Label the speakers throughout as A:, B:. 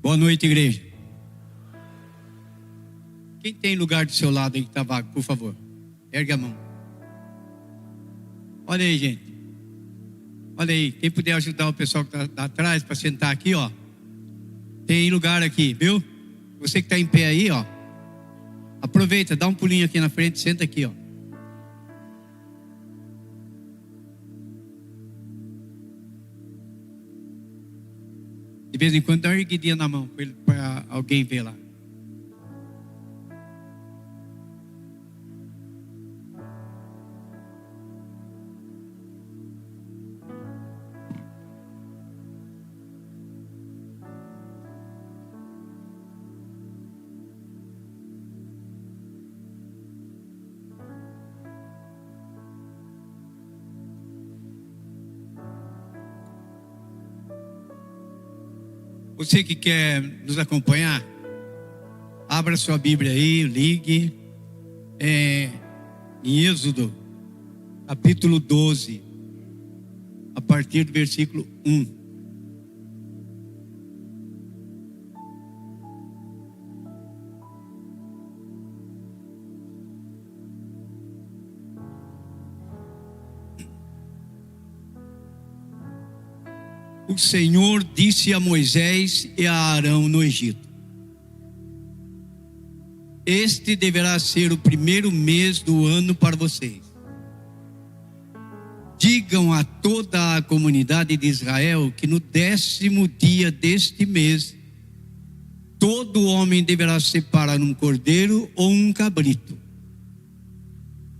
A: Boa noite, igreja. Quem tem lugar do seu lado aí que está vago, por favor, ergue a mão. Olha aí, gente. Olha aí, quem puder ajudar o pessoal que está atrás para sentar aqui, ó. Tem lugar aqui, viu? Você que está em pé aí, ó. Aproveita, dá um pulinho aqui na frente, senta aqui, ó. De vez em quando dá uma erguidinha na mão para alguém ver lá. Você que quer nos acompanhar, abra sua Bíblia aí, ligue em Êxodo, capítulo 12, a partir do versículo 1. O Senhor disse a Moisés e a Arão no Egito: este deverá ser o primeiro mês do ano para vocês. Digam a toda a comunidade de Israel que no 10º dia deste mês, todo homem deverá separar um cordeiro ou um cabrito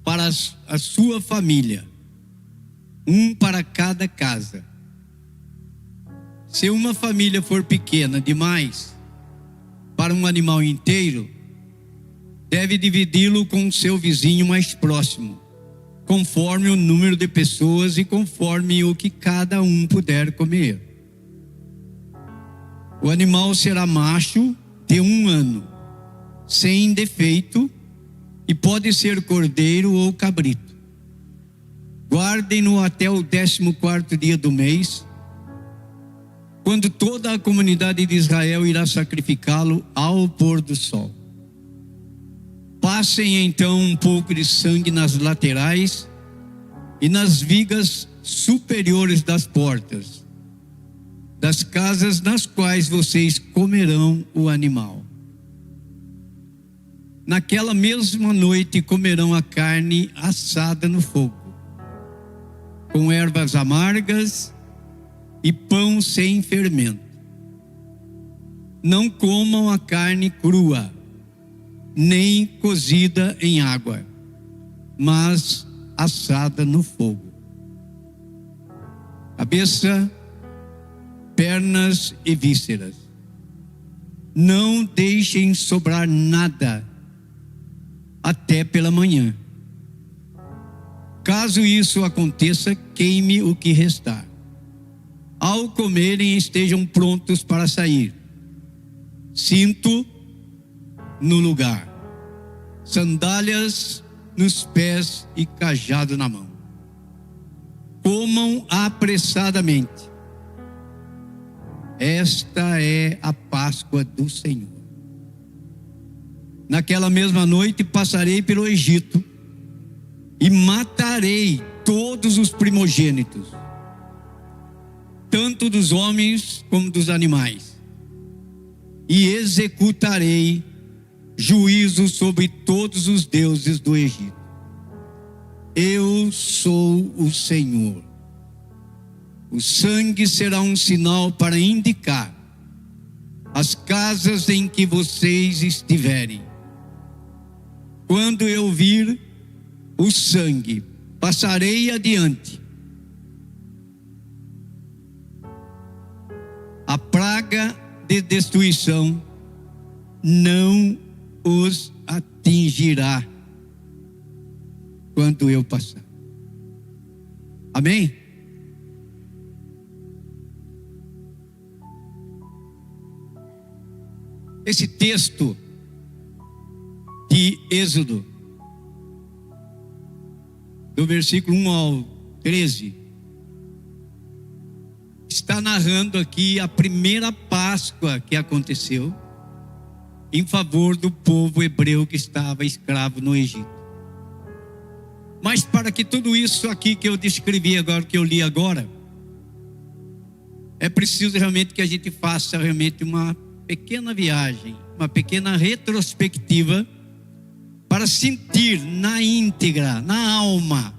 A: para a sua família, um para cada casa. Se uma família for pequena demais para um animal inteiro, deve dividi-lo com o seu vizinho mais próximo, conforme o número de pessoas e conforme o que cada um puder comer. O animal será macho de 1 ano, sem defeito, e pode ser cordeiro ou cabrito. Guardem-no até o 14º dia do mês, quando toda a comunidade de Israel irá sacrificá-lo ao pôr do sol. Passem então um pouco de sangue nas laterais e nas vigas superiores das portas, das casas nas quais vocês comerão o animal. Naquela mesma noite comerão a carne assada no fogo, com ervas amargas e pão sem fermento. Não comam a carne crua, nem cozida em água, mas assada no fogo. Cabeça, pernas e vísceras. Não deixem sobrar nada até pela manhã. Caso isso aconteça, queime o que restar. Ao comerem, estejam prontos para sair. Cinto no lugar, sandálias nos pés e cajado na mão. Comam apressadamente. Esta é a Páscoa do Senhor. Naquela mesma noite passarei pelo Egito e matarei todos os primogênitos, tanto dos homens como dos animais, e executarei juízo sobre todos os deuses do Egito. Eu sou o Senhor. O sangue será um sinal para indicar as casas em que vocês estiverem. Quando eu vir o sangue, passarei adiante. A praga de destruição não os atingirá quando eu passar. Amém? Esse texto de Êxodo, do versículo 1 ao 13, está está narrando aqui a primeira Páscoa que aconteceu em favor do povo hebreu que estava escravo no Egito. Mas para que tudo isso aqui que eu descrevi agora, que eu li agora, é preciso realmente que a gente faça realmente uma pequena viagem, uma pequena retrospectiva, para sentir na íntegra, na alma,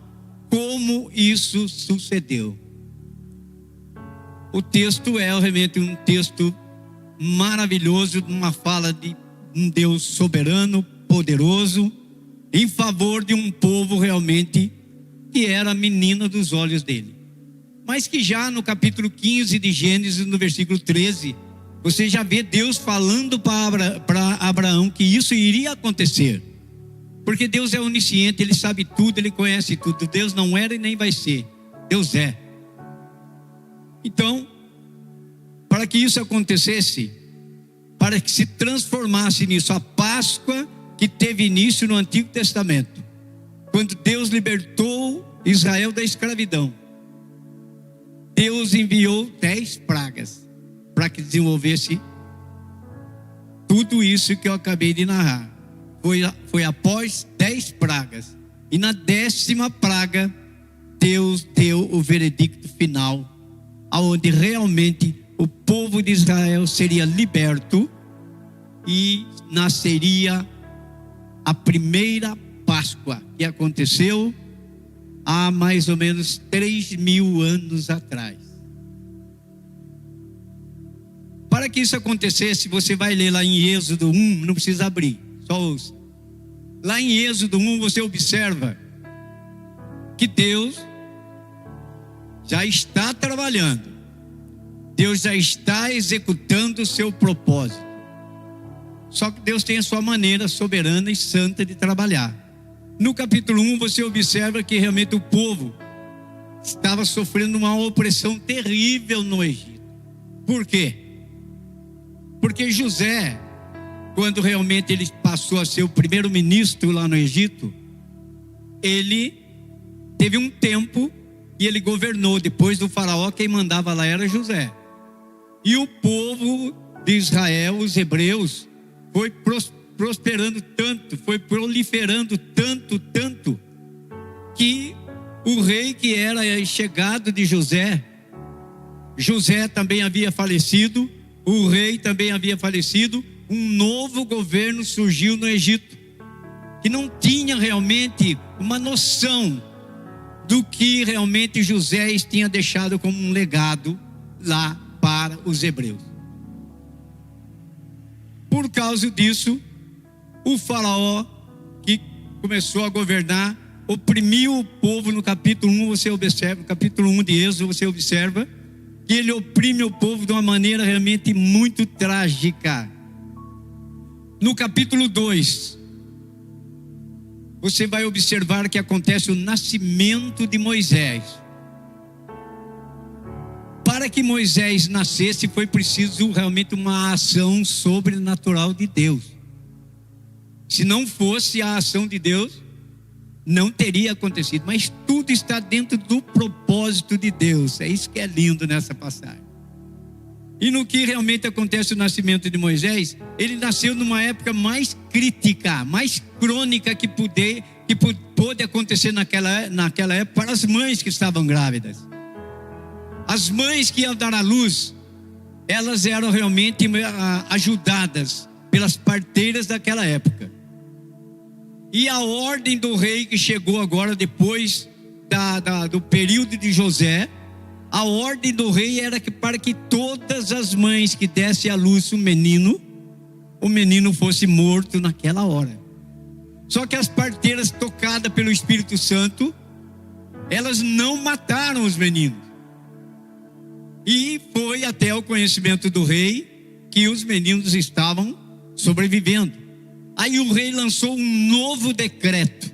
A: como isso sucedeu. O texto é realmente um texto maravilhoso, uma fala de um Deus soberano, poderoso, em favor de um povo realmente que era a menina dos olhos dele. Mas que já no capítulo 15 de Gênesis, no versículo 13, você já vê Deus falando para Abraão que isso iria acontecer. Porque Deus é onisciente, Ele sabe tudo, Ele conhece tudo. Deus não era e nem vai ser, Deus é. Então, para que isso acontecesse, para que se transformasse nisso, a Páscoa que teve início no Antigo Testamento, quando Deus libertou Israel da escravidão, Deus enviou 10 pragas para que desenvolvesse tudo isso que eu acabei de narrar. Foi após 10 pragas, e na 10ª praga Deus deu o veredicto final, aonde realmente o povo de Israel seria liberto e nasceria a primeira Páscoa, que aconteceu há mais ou menos 3.000 anos atrás. Para que isso acontecesse, você vai ler lá em Êxodo 1, não precisa abrir, só ouça. Lá em Êxodo 1 você observa que Deus já está trabalhando, Deus já está executando o seu propósito. Só que Deus tem a sua maneira soberana e santa de trabalhar. No capítulo 1 você observa que realmente o povo estava sofrendo uma opressão terrível no Egito. Por quê? Porque José, quando realmente ele passou a ser o primeiro ministro lá no Egito, ele teve um tempo e ele governou. Depois do faraó, quem mandava lá era José. E o povo de Israel, os hebreus, foi prosperando tanto, foi proliferando tanto, que o rei que era chegado de José também havia falecido, o rei também havia falecido, um novo governo surgiu no Egito, que não tinha realmente uma noção do que realmente José tinha deixado como um legado lá para os hebreus. Por causa disso, o faraó, que começou a governar, oprimiu o povo. No capítulo 1 você observa, no capítulo 1 de Êxodo você observa que ele oprime o povo de uma maneira realmente muito trágica. No capítulo 2 você vai observar que acontece o nascimento de Moisés. Para que Moisés nascesse foi preciso realmente uma ação sobrenatural de Deus. Se não fosse a ação de Deus, não teria acontecido. Mas tudo está dentro do propósito de Deus. É isso que é lindo nessa passagem. E no que realmente acontece o nascimento de Moisés, ele nasceu numa época mais crítica, mais crônica que pôde acontecer naquela época para as mães que estavam grávidas. As mães que iam dar à luz, elas eram realmente ajudadas pelas parteiras daquela época. E a ordem do rei que chegou agora depois do período de José, a ordem do rei era que para que todas as mães que dessem à luz o menino fosse morto naquela hora. Só que as parteiras, tocadas pelo Espírito Santo, elas não mataram os meninos. E foi até o conhecimento do rei que os meninos estavam sobrevivendo. Aí o rei lançou um novo decreto.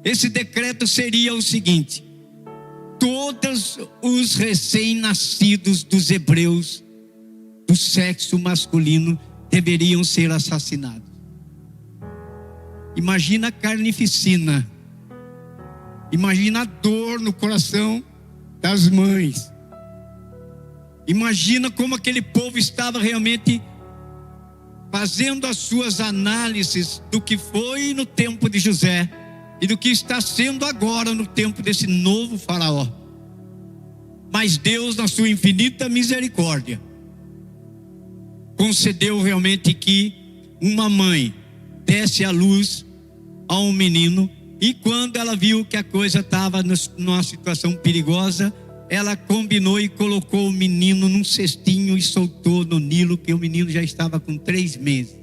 A: Esse decreto seria o seguinte: todos os recém-nascidos dos hebreus do sexo masculino deveriam ser assassinados. Imagina a carnificina, imagina a dor no coração das mães. Imagina como aquele povo estava realmente fazendo as suas análises do que foi no tempo de José e do que está sendo agora no tempo desse novo faraó. Mas Deus, na sua infinita misericórdia, concedeu realmente que uma mãe desse à luz a um menino, e quando ela viu que a coisa estava numa situação perigosa, ela combinou e colocou o menino num cestinho e soltou no Nilo, que o menino já estava com 3 meses.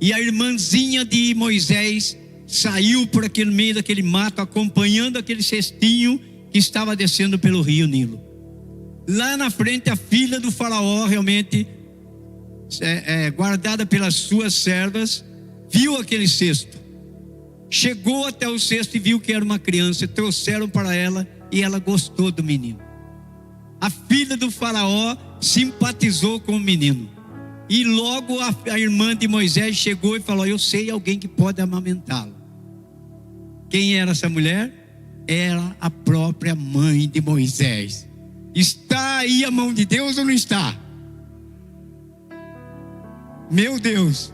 A: E a irmãzinha de Moisés saiu por aquele meio daquele mato, acompanhando aquele cestinho que estava descendo pelo rio Nilo. Lá na frente, a filha do faraó, realmente guardada pelas suas servas, viu aquele cesto, chegou até o cesto e viu que era uma criança. Trouxeram para ela e ela gostou do menino. A filha do faraó simpatizou com o menino, e logo a irmã de Moisés chegou e falou: eu sei alguém que pode amamentá-lo. Quem era essa mulher? Era a própria mãe de Moisés. Está aí a mão de Deus ou não está? Meu Deus.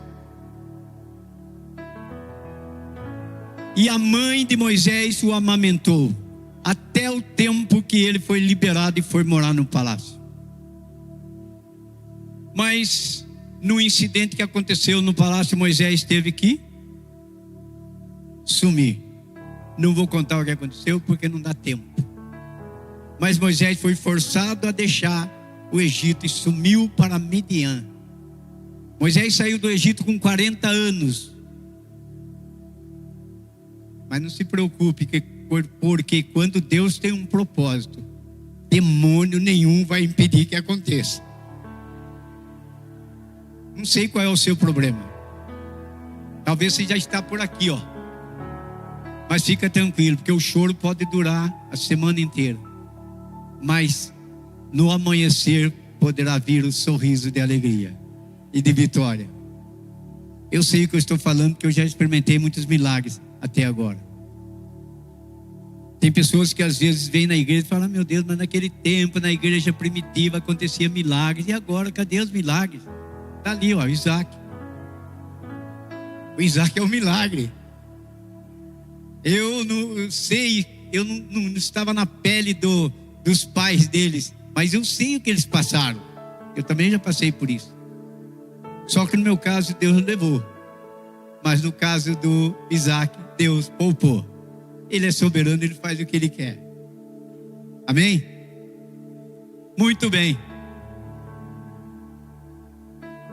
A: E a mãe de Moisés o amamentou até o tempo que ele foi liberado e foi morar no palácio. Mas no incidente que aconteceu no palácio, Moisés teve que sumir. Não vou contar o que aconteceu porque não dá tempo. Mas Moisés foi forçado a deixar o Egito e sumiu para Midian. Moisés saiu do Egito com 40 anos. Mas não se preocupe, porque quando Deus tem um propósito, demônio nenhum vai impedir que aconteça. Não sei qual é o seu problema. Talvez você já está por aqui, ó. Mas fica tranquilo, porque o choro pode durar a semana inteira. Mas no amanhecer poderá vir o sorriso de alegria e de vitória. Eu sei o que eu estou falando, porque eu já experimentei muitos milagres até agora. Tem pessoas que às vezes vêm na igreja e falam: meu Deus, mas naquele tempo, na igreja primitiva, acontecia milagres. E agora, cadê os milagres? Está ali, ó, Isaac. O Isaac é um milagre. Eu não sei, eu não estava na pele dos pais deles, mas eu sei o que eles passaram. Eu também já passei por isso. Só que no meu caso, Deus levou. Mas no caso do Isaac, Deus poupou. Ele é soberano, ele faz o que ele quer. Amém? Muito bem.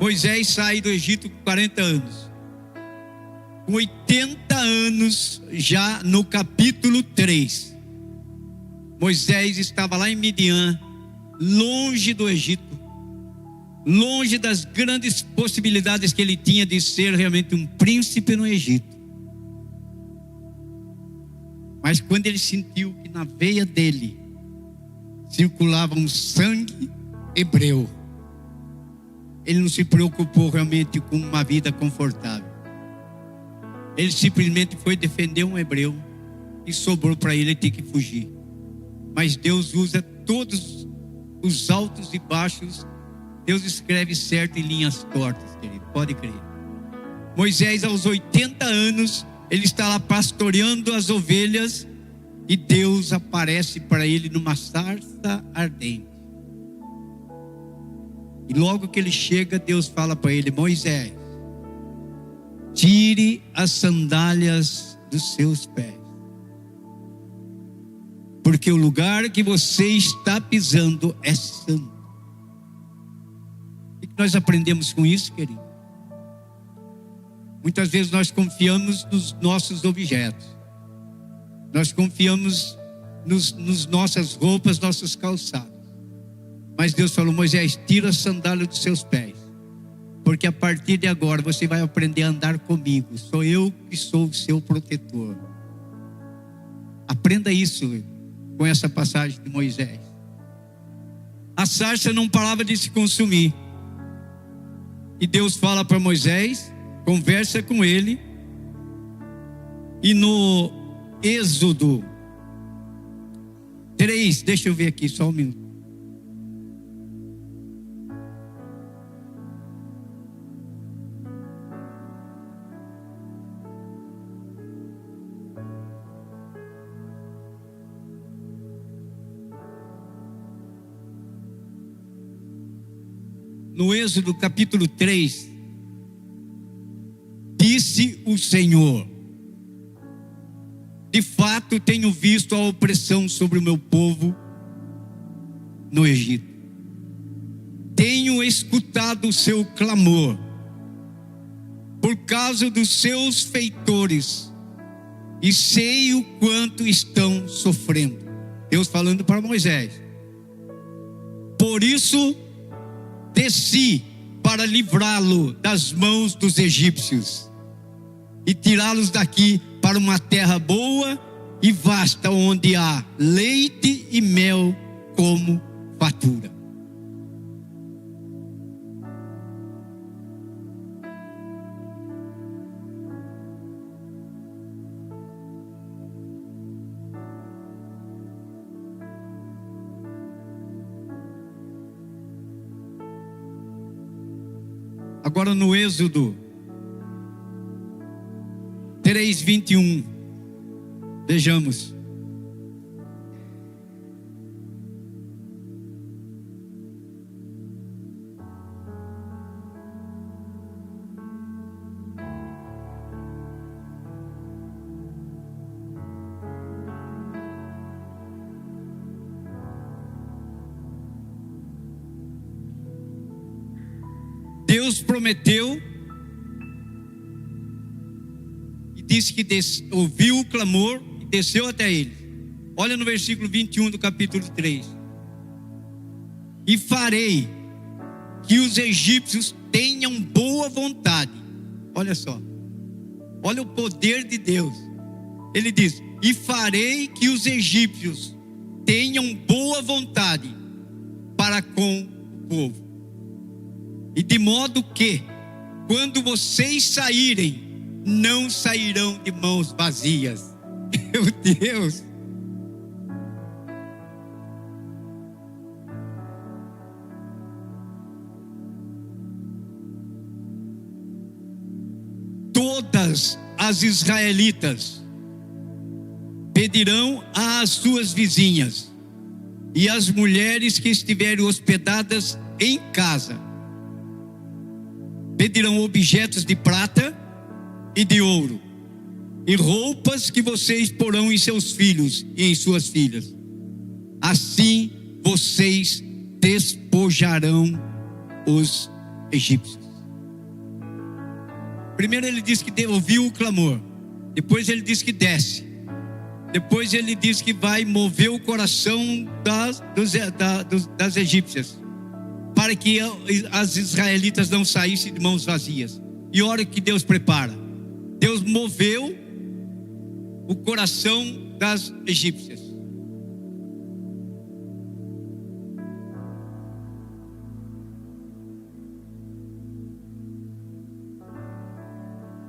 A: Moisés sai do Egito com 40 anos. Com 80 anos, já no capítulo 3, Moisés estava lá em Midian, longe do Egito, longe das grandes possibilidades que ele tinha de ser realmente um príncipe no Egito. Mas quando ele sentiu que na veia dele circulava um sangue hebreu, ele não se preocupou realmente com uma vida confortável. Ele simplesmente foi defender um hebreu e sobrou para ele ter que fugir. Mas Deus usa todos os altos e baixos. Deus escreve certo em linhas tortas, querido, pode crer. Moisés, aos 80 anos, ele está lá pastoreando as ovelhas, e Deus aparece para ele numa sarça ardente. E logo que ele chega, Deus fala para ele: Moisés, tire as sandálias dos seus pés, porque o lugar que você está pisando é santo. O que nós aprendemos com isso, querido? Muitas vezes nós confiamos nos nossos objetos, nós confiamos nos nossas roupas, nossos calçados. Mas Deus falou: Moisés, tira a sandália dos seus pés, porque a partir de agora você vai aprender a andar comigo. Sou eu que sou o seu protetor. Aprenda isso com essa passagem de Moisés. A sarça não parava de se consumir, e Deus fala para Moisés, conversa com ele. E no Êxodo 3, deixa eu ver aqui só um minuto. no Êxodo capítulo 3, disse o Senhor: de fato tenho visto a opressão sobre o meu povo no Egito. Tenho escutado o seu clamor por causa dos seus feitores e sei o quanto estão sofrendo. Deus falando para Moisés. Por isso desci para livrá-lo das mãos dos egípcios e tirá-los daqui para uma terra boa e vasta, onde há leite e mel como fartura. Agora no Êxodo 3:21, vejamos. Deus prometeu e disse que ouviu o clamor e desceu até ele. Olha no versículo 21 do capítulo 3. E farei que os egípcios tenham boa vontade. Olha só, olha o poder de Deus. Ele diz: e farei que os egípcios tenham boa vontade para com o povo. E de modo que, quando vocês saírem, não sairão de mãos vazias. Meu Deus! Todas as israelitas pedirão às suas vizinhas e às mulheres que estiverem hospedadas em casa, pedirão objetos de prata e de ouro, e roupas que vocês porão em seus filhos e em suas filhas. Assim vocês despojarão os egípcios. Primeiro ele diz que ouviu o clamor, depois ele diz que desce, depois ele diz que vai mover o coração das egípcias, para que as israelitas não saíssem de mãos vazias. E olha o que Deus prepara. Deus moveu o coração das egípcias.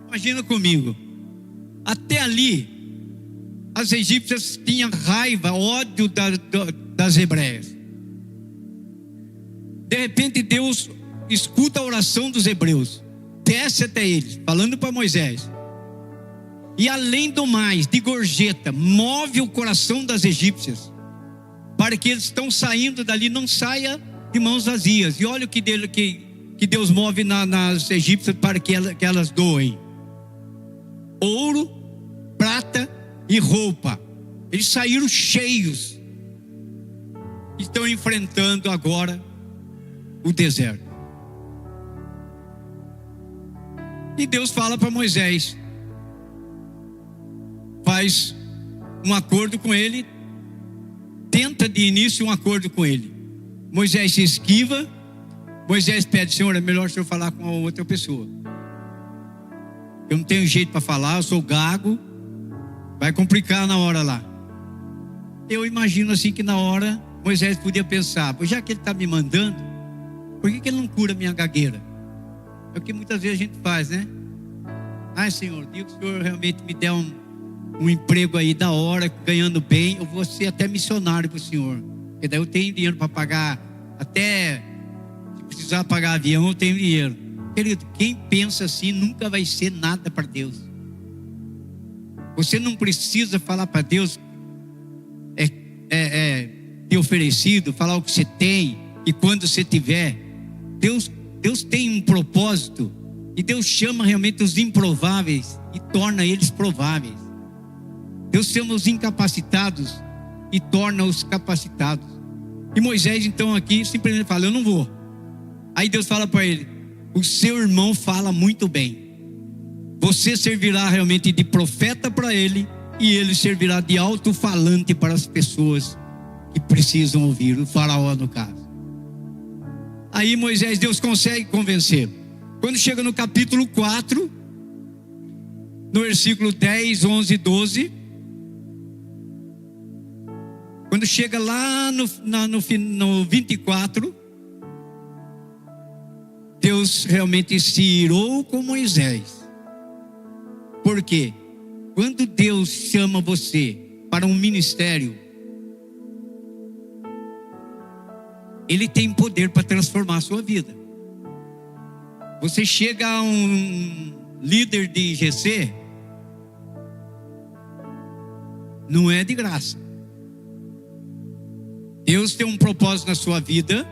A: Imagina comigo, até ali as egípcias tinham raiva, ódio das hebreias. De repente Deus escuta a oração dos hebreus, desce até eles, falando para Moisés, e além do mais, de gorjeta, move o coração das egípcias, para que eles estão saindo dali, não saia de mãos vazias. E olha o que Deus move nas egípcias para que elas doem: ouro, prata e roupa. Eles saíram cheios, estão enfrentando agora o deserto. E Deus fala para Moisés, faz um acordo com ele, tenta de início um acordo com ele. Moisés se esquiva. Moisés pede: Senhor, é melhor o senhor falar com a outra pessoa, eu não tenho jeito para falar, eu sou gago, vai complicar na hora lá. Eu imagino assim que na hora Moisés podia pensar: pois já que ele está me mandando, por que ele não cura minha gagueira? É o que muitas vezes a gente faz, né? Ai, Senhor, diga que o senhor realmente me der um emprego aí da hora, ganhando bem, eu vou ser até missionário para o senhor, porque daí eu tenho dinheiro para pagar, até se precisar pagar avião, eu tenho dinheiro. Querido, quem pensa assim nunca vai ser nada para Deus. Você não precisa falar para Deus, ter oferecido, falar o que você tem, e quando você tiver, Deus Deus tem um propósito, e Deus chama realmente os improváveis e torna eles prováveis. Deus chama os incapacitados e torna os capacitados. E Moisés então aqui simplesmente fala: eu não vou. Aí Deus fala para ele: o seu irmão fala muito bem. Você servirá realmente de profeta para ele, e ele servirá de alto-falante para as pessoas que precisam ouvir, o faraó no caso. Aí Moisés, Deus consegue convencer. Quando chega no capítulo 4, no versículo 10, 11 e 12, quando chega lá no 24, Deus realmente se irou com Moisés. Por quê? Quando Deus chama você para um ministério, Ele tem poder para transformar a sua vida. Você chega a um líder de IGC, não é de graça. Deus tem um propósito na sua vida.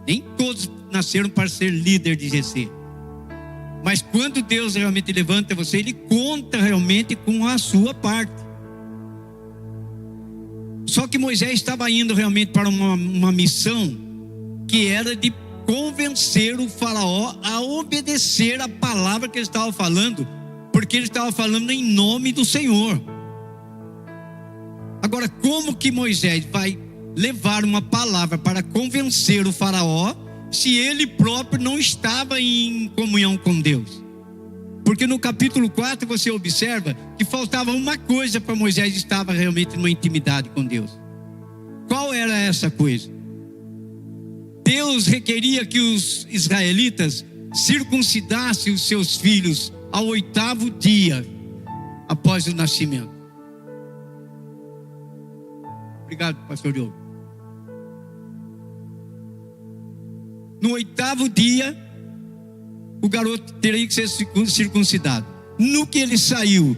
A: Nem todos nasceram para ser líder de IGC. Mas quando Deus realmente levanta você, Ele conta realmente com a sua parte. Só que Moisés estava indo realmente para uma missão que era de convencer o faraó a obedecer a palavra que ele estava falando, porque ele estava falando em nome do Senhor. Agora, como que Moisés vai levar uma palavra para convencer o faraó se ele próprio não estava em comunhão com Deus? Porque no capítulo 4 você observa que faltava uma coisa para Moisés estar realmente numa intimidade com Deus. Qual era essa coisa? Deus requeria que os israelitas circuncidassem os seus filhos ao 8º dia após o nascimento. Obrigado, pastor Diogo. No 8º dia, o garoto teria que ser circuncidado. No que ele saiu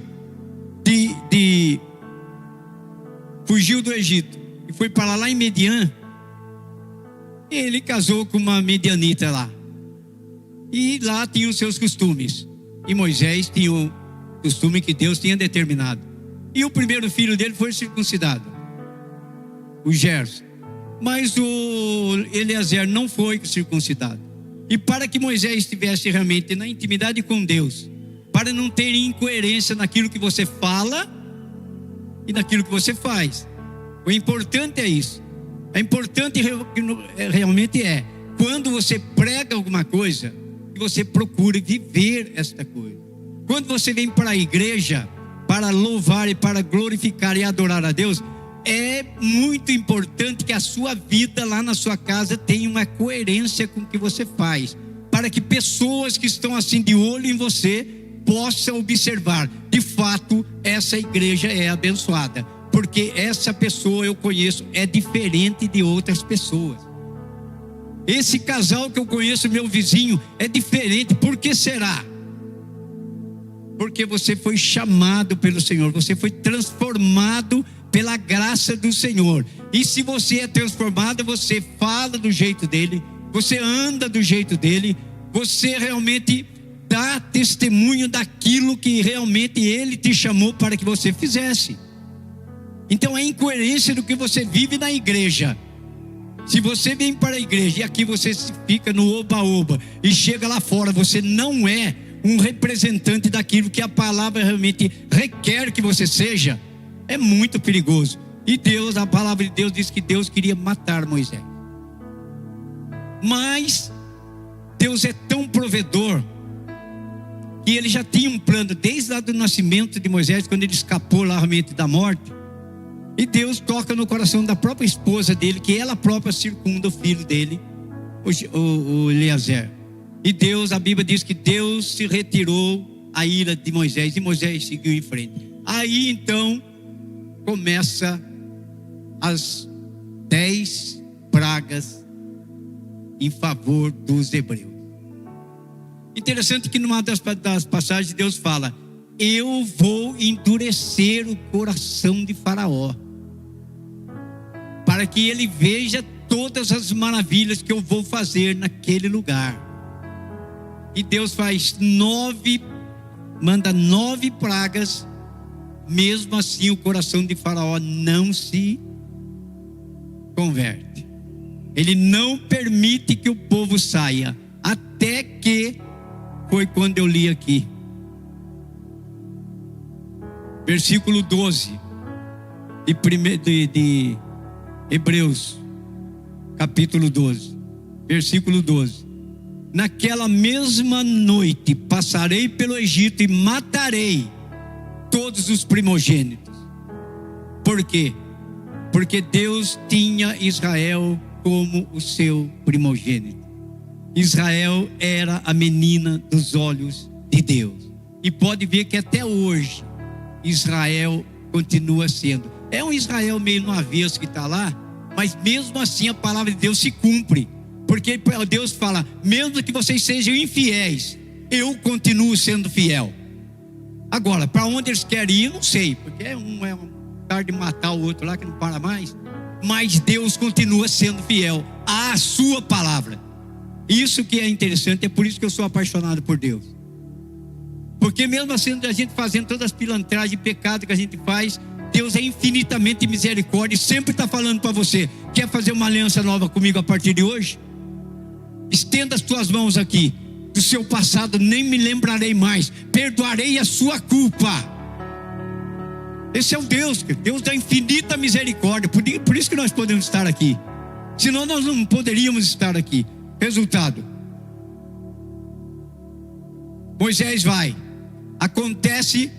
A: fugiu do Egito e foi para lá em Midian, ele casou com uma midianita lá. E lá tinha os seus costumes. E Moisés tinha o costume que Deus tinha determinado. E o primeiro filho dele foi circuncidado, o Gerson. Mas o Eliezer não foi circuncidado. E para que Moisés estivesse realmente na intimidade com Deus, para não ter incoerência naquilo que você fala e naquilo que você faz, o importante é isso. O importante realmente é, quando você prega alguma coisa, que você procure viver esta coisa. Quando você vem para a igreja para louvar e para glorificar e adorar a Deus, é muito importante que a sua vida lá na sua casa tenha uma coerência com o que você faz, para que pessoas que estão assim de olho em você possam observar: de fato, essa igreja é abençoada, porque essa pessoa eu conheço é diferente de outras pessoas. Esse casal que eu conheço, meu vizinho, é diferente. Por que será? Porque você foi chamado pelo Senhor, você foi transformado pela graça do Senhor. E se você é transformado, você fala do jeito dele, você anda do jeito dele, você realmente dá testemunho daquilo que realmente ele te chamou para que você fizesse. Então é incoerência do que você vive na igreja. Se você vem para a igreja e aqui você fica no oba-oba e chega lá fora, você não é um representante daquilo que a palavra realmente requer que você seja, é muito perigoso. E Deus, a palavra de Deus diz que Deus queria matar Moisés. Mas Deus é tão provedor que ele já tinha um plano desde lá do nascimento de Moisés, quando ele escapou lá realmente da morte. E Deus toca no coração da própria esposa dele, que ela própria circunda o filho dele, o Eliezer. E Deus, a Bíblia diz que Deus se retirou a ira de Moisés e Moisés seguiu em frente. Aí então começa as 10 pragas em favor dos hebreus. Interessante que numa das passagens Deus fala: eu vou endurecer o coração de Faraó, para que ele veja todas as maravilhas que eu vou fazer naquele lugar. E Deus manda 9 pragas. Mesmo assim o coração de Faraó não se converte. Ele não permite que o povo saia. Até que foi quando eu li aqui. Versículo 12 de Hebreus, capítulo 12, versículo 12. Naquela mesma noite passarei pelo Egito e matarei todos os primogênitos. Por quê? Porque Deus tinha Israel como o seu primogênito. Israel era a menina dos olhos de Deus. E pode ver que até hoje Israel continua sendo. É um Israel meio no avesso que está lá, mas mesmo assim a palavra de Deus se cumpre. Porque Deus fala, mesmo que vocês sejam infiéis, eu continuo sendo fiel. Agora, para onde eles querem ir, não sei, porque um tarde de matar o outro lá que não para mais. Mas Deus continua sendo fiel à sua palavra. Isso que é interessante, é por isso que eu sou apaixonado por Deus. Porque mesmo assim, a gente fazendo todas as pilantragens e pecados que a gente faz, Deus é infinitamente misericórdia e sempre está falando para você: quer fazer uma aliança nova comigo a partir de hoje? Estenda as tuas mãos aqui. Do seu passado nem me lembrarei mais, perdoarei a sua culpa. Esse é o Deus da infinita misericórdia. Por isso que nós podemos estar aqui. Senão nós não poderíamos estar aqui. Resultado: Moisés vai, acontece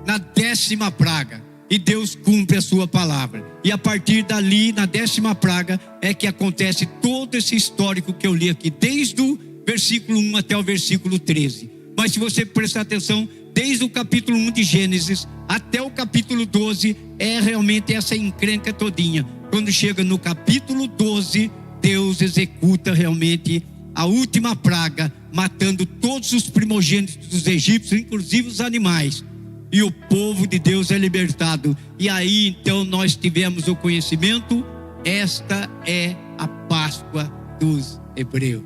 A: na 10ª praga, e Deus cumpre a sua palavra. E a partir dali, na 10ª praga, é que acontece todo esse histórico que eu li aqui, desde o versículo 1 até o versículo 13. Mas se você prestar atenção, desde o capítulo 1 de Gênesis até o capítulo 12, é realmente essa encrenca todinha. Quando chega no capítulo 12, Deus executa realmente a última praga, matando todos os primogênitos dos egípcios, inclusive os animais. E o povo de Deus é libertado. E aí então nós tivemos o conhecimento. Esta é a Páscoa dos hebreus.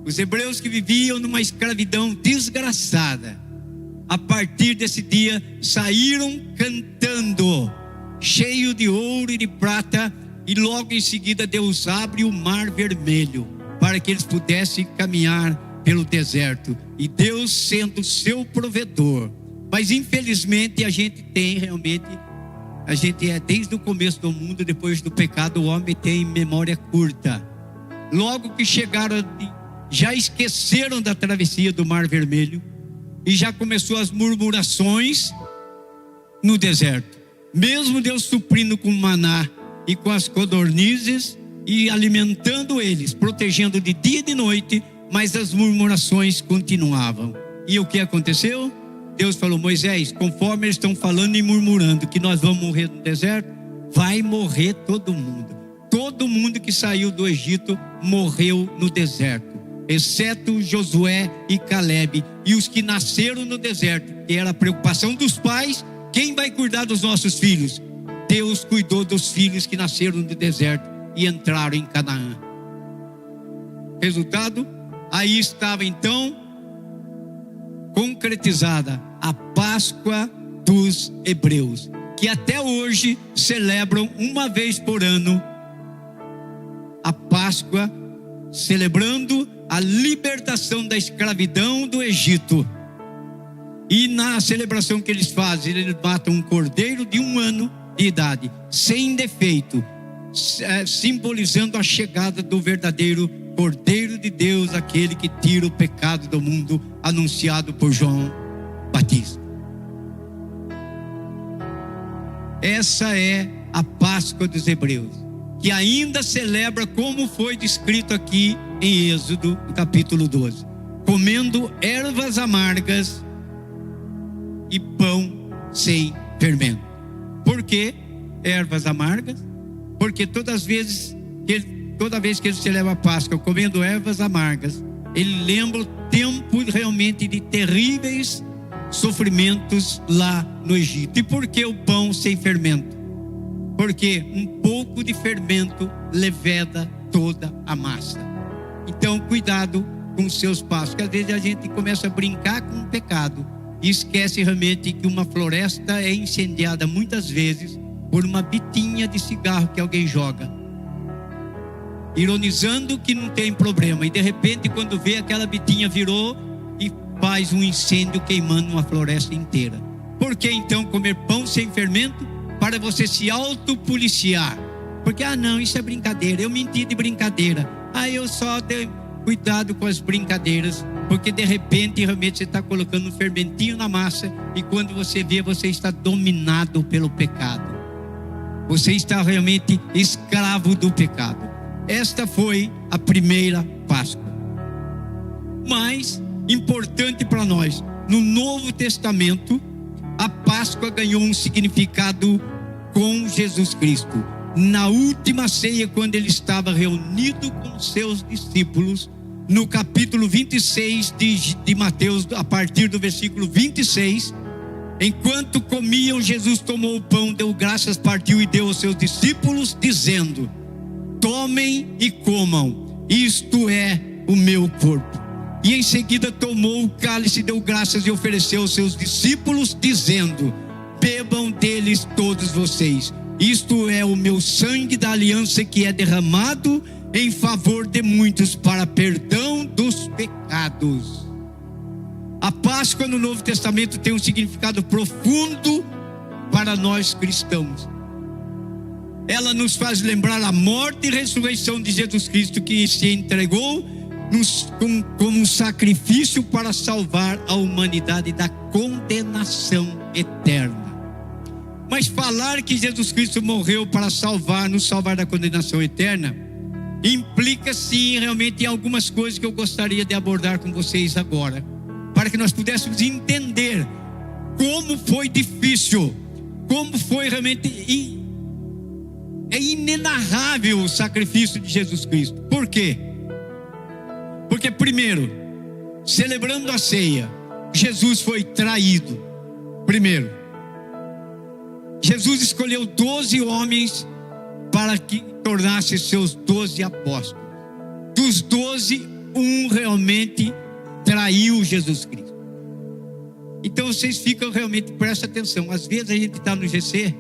A: Os hebreus que viviam numa escravidão desgraçada, a partir desse dia saíram cantando, cheio de ouro e de prata. E logo em seguida Deus abre o mar vermelho, para que eles pudessem caminhar pelo deserto. E Deus sendo seu provedor. Mas infelizmente a gente desde o começo do mundo, depois do pecado, o homem tem memória curta. Logo que chegaram, já esqueceram da travessia do Mar Vermelho, e já começou as murmurações no deserto. Mesmo Deus suprindo com maná e com as codornizes, e alimentando eles, protegendo de dia e de noite, mas as murmurações continuavam. E o que aconteceu? Deus falou: Moisés, conforme eles estão falando e murmurando que nós vamos morrer no deserto, vai morrer todo mundo. Todo mundo que saiu do Egito morreu no deserto, exceto Josué e Caleb. E os que nasceram no deserto, que era a preocupação dos pais: quem vai cuidar dos nossos filhos? Deus cuidou dos filhos que nasceram no deserto e entraram em Canaã. Resultado: aí estava então concretizada a Páscoa dos hebreus, que até hoje celebram uma vez por ano a Páscoa, celebrando a libertação da escravidão do Egito. E na celebração que eles fazem, eles matam um cordeiro de 1 ano de idade, sem defeito, simbolizando a chegada do verdadeiro Cordeiro de Deus, aquele que tira o pecado do mundo, anunciado por João Batista. Essa é a Páscoa dos hebreus, que ainda celebra como foi descrito aqui em Êxodo, no capítulo 12, comendo ervas amargas e pão sem fermento. Por que ervas amargas? Porque toda vez que ele celebra a Páscoa comendo ervas amargas, ele lembra o tempo realmente de terríveis sofrimentos lá no Egito. E por que o pão sem fermento? Porque um pouco de fermento leveda toda a massa. Então cuidado com os seus passos. Porque às vezes a gente começa a brincar com o pecado e esquece realmente que uma floresta é incendiada muitas vezes por uma bitinha de cigarro que alguém joga, ironizando que não tem problema, e de repente quando vê, aquela bitinha virou e faz um incêndio queimando uma floresta inteira. Por que então comer pão sem fermento? Para você se autopoliciar. Porque, não, isso é brincadeira, eu menti de brincadeira, eu só dei cuidado com as brincadeiras. Porque de repente realmente você está colocando um fermentinho na massa, e quando você vê, você está dominado pelo pecado, você está realmente escravo do pecado. Esta foi a primeira Páscoa. Mas importante para nós, no Novo Testamento, a Páscoa ganhou um significado com Jesus Cristo. Na última ceia, quando ele estava reunido com seus discípulos, no capítulo 26 de Mateus, a partir do versículo 26, enquanto comiam, Jesus tomou o pão, deu graças, partiu e deu aos seus discípulos, dizendo: tomem e comam, isto é o meu corpo. E em seguida tomou o cálice, deu graças e ofereceu aos seus discípulos, dizendo: bebam deles todos vocês, isto é o meu sangue da aliança, que é derramado em favor de muitos para perdão dos pecados. A Páscoa no Novo Testamento tem um significado profundo para nós cristãos. Ela nos faz lembrar a morte e ressurreição de Jesus Cristo, que se entregou como um sacrifício para salvar a humanidade da condenação eterna. Mas falar que Jesus Cristo morreu para nos salvar da condenação eterna, implica sim realmente em algumas coisas que eu gostaria de abordar com vocês agora, para que nós pudéssemos entender como foi difícil, como foi realmente inenarrável o sacrifício de Jesus Cristo. Por quê? Porque primeiro, celebrando a ceia, Jesus foi traído. Primeiro, Jesus escolheu 12 homens para que tornasse seus 12 apóstolos. Dos 12, um realmente traiu Jesus Cristo. Então vocês ficam realmente, prestem atenção. Às vezes a gente está no GC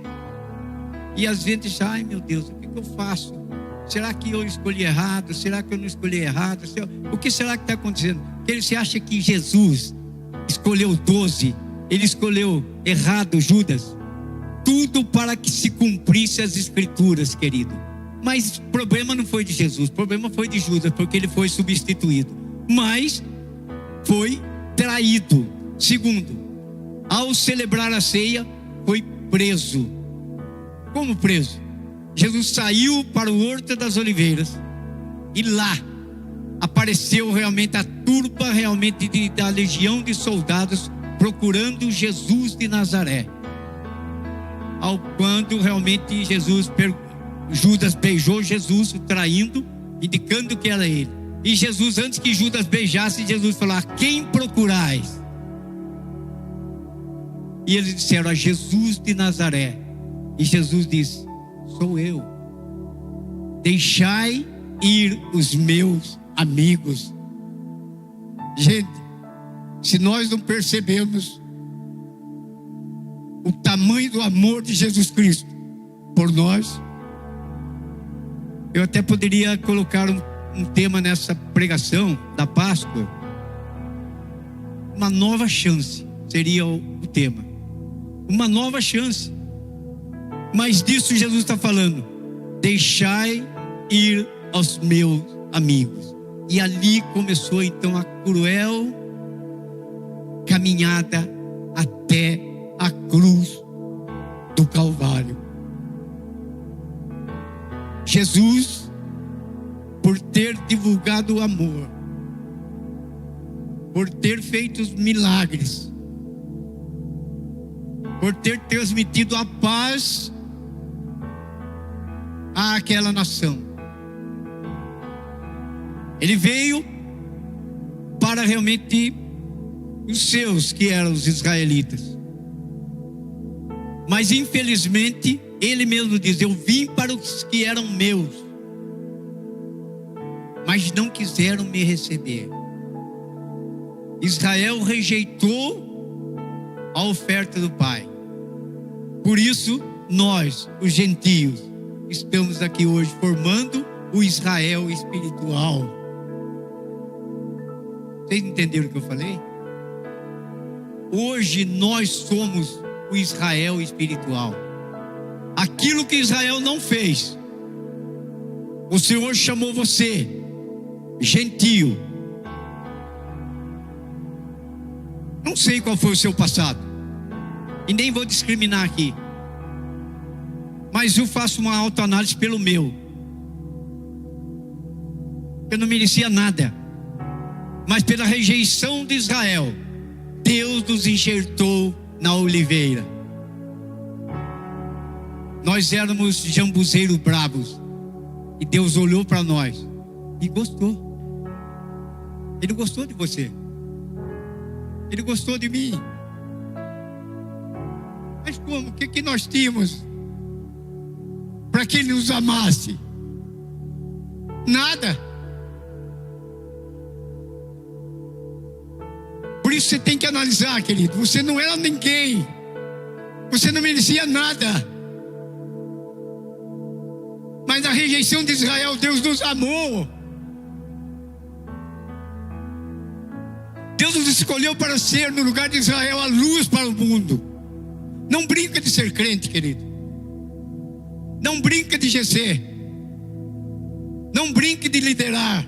A: e às vezes diz: ai meu Deus, o que eu faço? Será que eu escolhi errado? Será que eu não escolhi errado? O que será que está acontecendo? Que você acha que Jesus escolheu 12, ele escolheu errado Judas? Tudo para que se cumprisse as escrituras, querido. Mas o problema não foi de Jesus, o problema foi de Judas, porque ele foi substituído, mas foi traído. Segundo, ao celebrar a ceia, foi preso. Como preso? Jesus saiu para o Horto das Oliveiras, e lá apareceu realmente a turba realmente da legião de soldados, procurando Jesus de Nazaré. Ao quando realmente Judas beijou Jesus, o traindo, indicando que era ele. E Jesus, antes que Judas beijasse, Jesus falou: a quem procurais? E eles disseram: a Jesus de Nazaré. E Jesus disse: sou eu. Deixai ir os meus amigos. Gente, se nós não percebemos o tamanho do amor de Jesus Cristo por nós, eu até poderia colocar um tema nessa pregação da Páscoa. Uma nova chance seria o tema. Uma nova chance. Mas disso Jesus está falando: deixai ir aos meus amigos. E ali começou então a cruel caminhada até a cruz do Calvário. Jesus, por ter divulgado o amor, por ter feito os milagres, por ter transmitido a paz àquela nação, ele veio para realmente os seus, que eram os israelitas. Mas infelizmente, ele mesmo diz: eu vim para os que eram meus, mas não quiseram me receber. Israel rejeitou a oferta do Pai. Por isso, nós, os gentios, estamos aqui hoje formando o Israel espiritual. Vocês entenderam o que eu falei? Hoje nós somos o Israel espiritual. Aquilo que Israel não fez, o Senhor chamou você, gentio. Não sei qual foi o seu passado, e nem vou discriminar aqui, mas eu faço uma autoanálise pelo meu. Eu não merecia nada, mas pela rejeição de Israel, Deus nos enxertou na oliveira. Nós éramos jambuzeiros bravos, e Deus olhou para nós e gostou. Ele gostou de você, Ele gostou de mim. Mas como? O que nós tínhamos para que Ele nos amasse? Nada. Por isso você tem que analisar, querido. Você não era ninguém, você não merecia nada, mas na rejeição de Israel, Deus nos amou. Deus nos escolheu para ser, no lugar de Israel, a luz para o mundo. Não brinca de ser crente, querido. Não brinca de GC. Não brinque de liderar.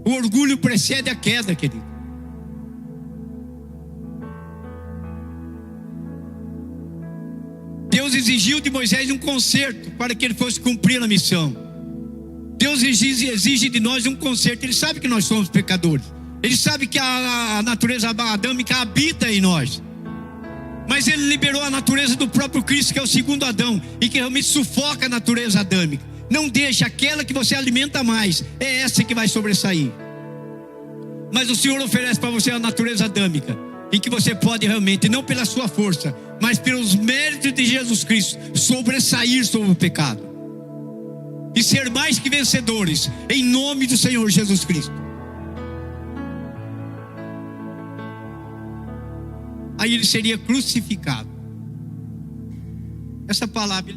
A: O orgulho precede a queda, querido. Deus exigiu de Moisés um conserto para que ele fosse cumprir a missão. Deus exige de nós um conserto. Ele sabe que nós somos pecadores. Ele sabe que a natureza adâmica habita em nós. Mas Ele liberou a natureza do próprio Cristo, que é o segundo Adão, e que realmente sufoca a natureza adâmica. Não deixa, aquela que você alimenta mais, é essa que vai sobressair. Mas o Senhor oferece para você a natureza adâmica, em que você pode realmente, não pela sua força, mas pelos méritos de Jesus Cristo, sobressair sobre o pecado e ser mais que vencedores, em nome do Senhor Jesus Cristo. Aí ele seria crucificado. Essa palavra,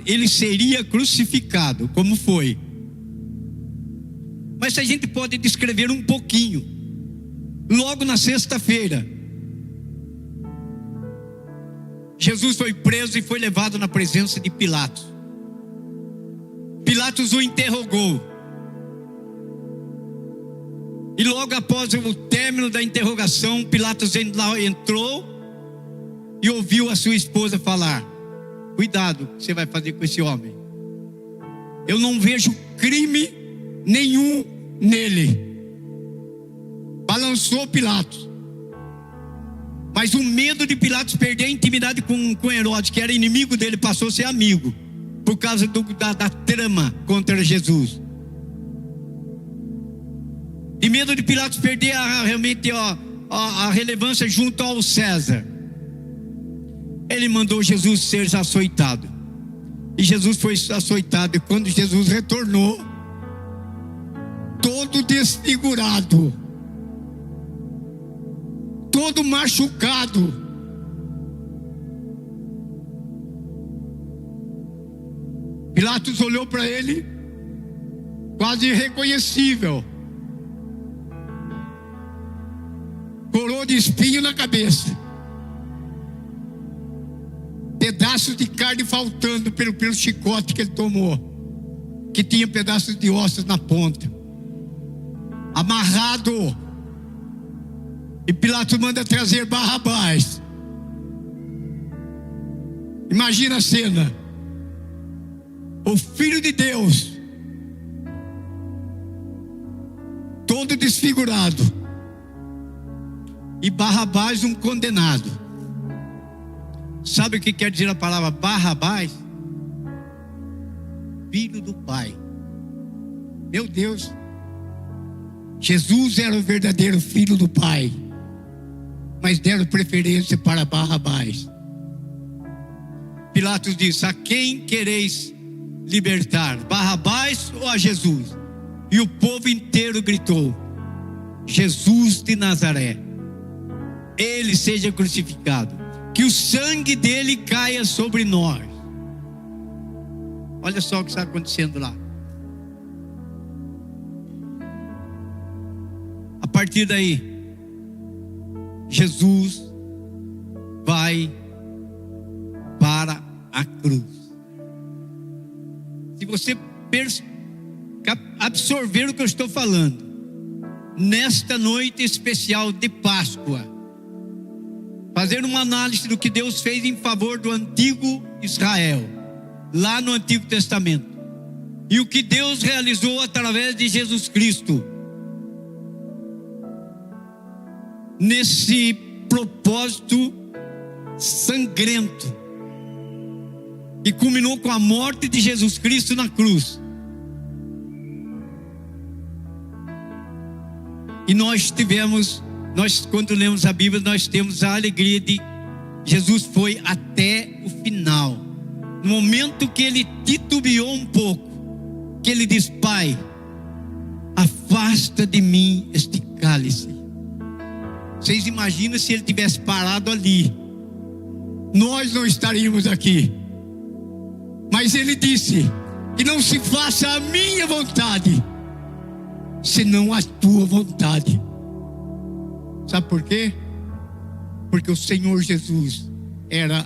A: ele seria crucificado, como foi. Mas a gente pode descrever um pouquinho. Logo na sexta-feira, Jesus foi preso e foi levado na presença de Pilatos. Pilatos o interrogou. E logo após o término da interrogação, Pilatos entrou e ouviu a sua esposa falar: cuidado, o que você vai fazer com esse homem? Eu não vejo crime nenhum nele. Balançou Pilatos. Mas o medo de Pilatos perder a intimidade com Herodes, que era inimigo dele, passou a ser amigo, por causa da trama contra Jesus. De medo de Pilatos perder realmente a relevância junto ao César, ele mandou Jesus ser açoitado. E Jesus foi açoitado. E quando Jesus retornou, todo desfigurado, todo machucado, Pilatos olhou para ele, quase irreconhecível, coroa de espinho na cabeça, pedaços de carne faltando pelo chicote que ele tomou, que tinha pedaços de ossos na ponta, amarrado. E Pilatos manda trazer Barrabás. Imagina a cena: o Filho de Deus, todo desfigurado, e Barrabás, um condenado. Sabe o que quer dizer a palavra Barrabás? Filho do Pai. Meu Deus, Jesus era o verdadeiro Filho do Pai, mas deram preferência para Barrabás. Pilatos disse: a quem quereis libertar? Barrabás ou a Jesus? E o povo inteiro gritou: Jesus de Nazaré, ele seja crucificado, que o sangue dele caia sobre nós. Olha só o que está acontecendo lá. A partir daí, Jesus vai para a cruz. Se você absorver o que eu estou falando, nesta noite especial de Páscoa, fazer uma análise do que Deus fez em favor do antigo Israel, lá no Antigo Testamento, e o que Deus realizou através de Jesus Cristo, nesse propósito sangrento, e culminou com a morte de Jesus Cristo na cruz. E nós quando lemos a Bíblia, nós temos a alegria de Jesus foi até o final. No momento que ele titubeou um pouco, que ele diz: Pai, afasta de mim este cálice. Vocês imaginam se ele tivesse parado ali? Nós não estaríamos aqui. Mas ele disse: que não se faça a minha vontade, senão a tua vontade. Sabe por quê? Porque o Senhor Jesus era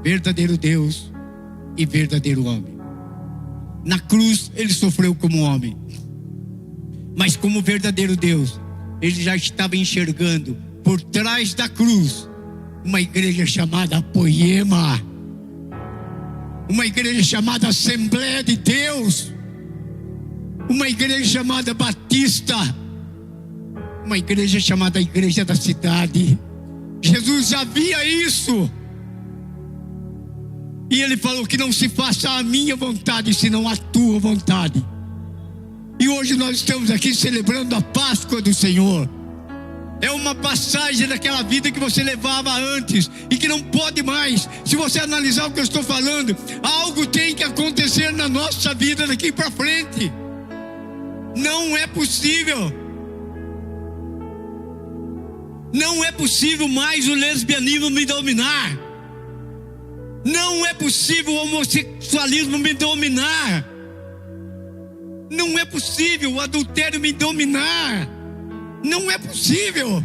A: verdadeiro Deus e verdadeiro homem. Na cruz ele sofreu como homem, mas como verdadeiro Deus, ele já estava enxergando por trás da cruz uma igreja chamada Poema, uma igreja chamada Assembleia de Deus, uma igreja chamada Batista, uma igreja chamada Igreja da Cidade. Jesus já via isso, e ele falou: que não se faça a minha vontade, senão a tua vontade. E hoje nós estamos aqui celebrando a Páscoa do Senhor. É uma passagem daquela vida que você levava antes e que não pode mais. Se você analisar o que eu estou falando, algo tem que acontecer na nossa vida daqui para frente. Não é possível. Não é possível mais o lesbianismo me dominar. Não é possível o homossexualismo me dominar. Não é possível o adultério me dominar. Não é possível.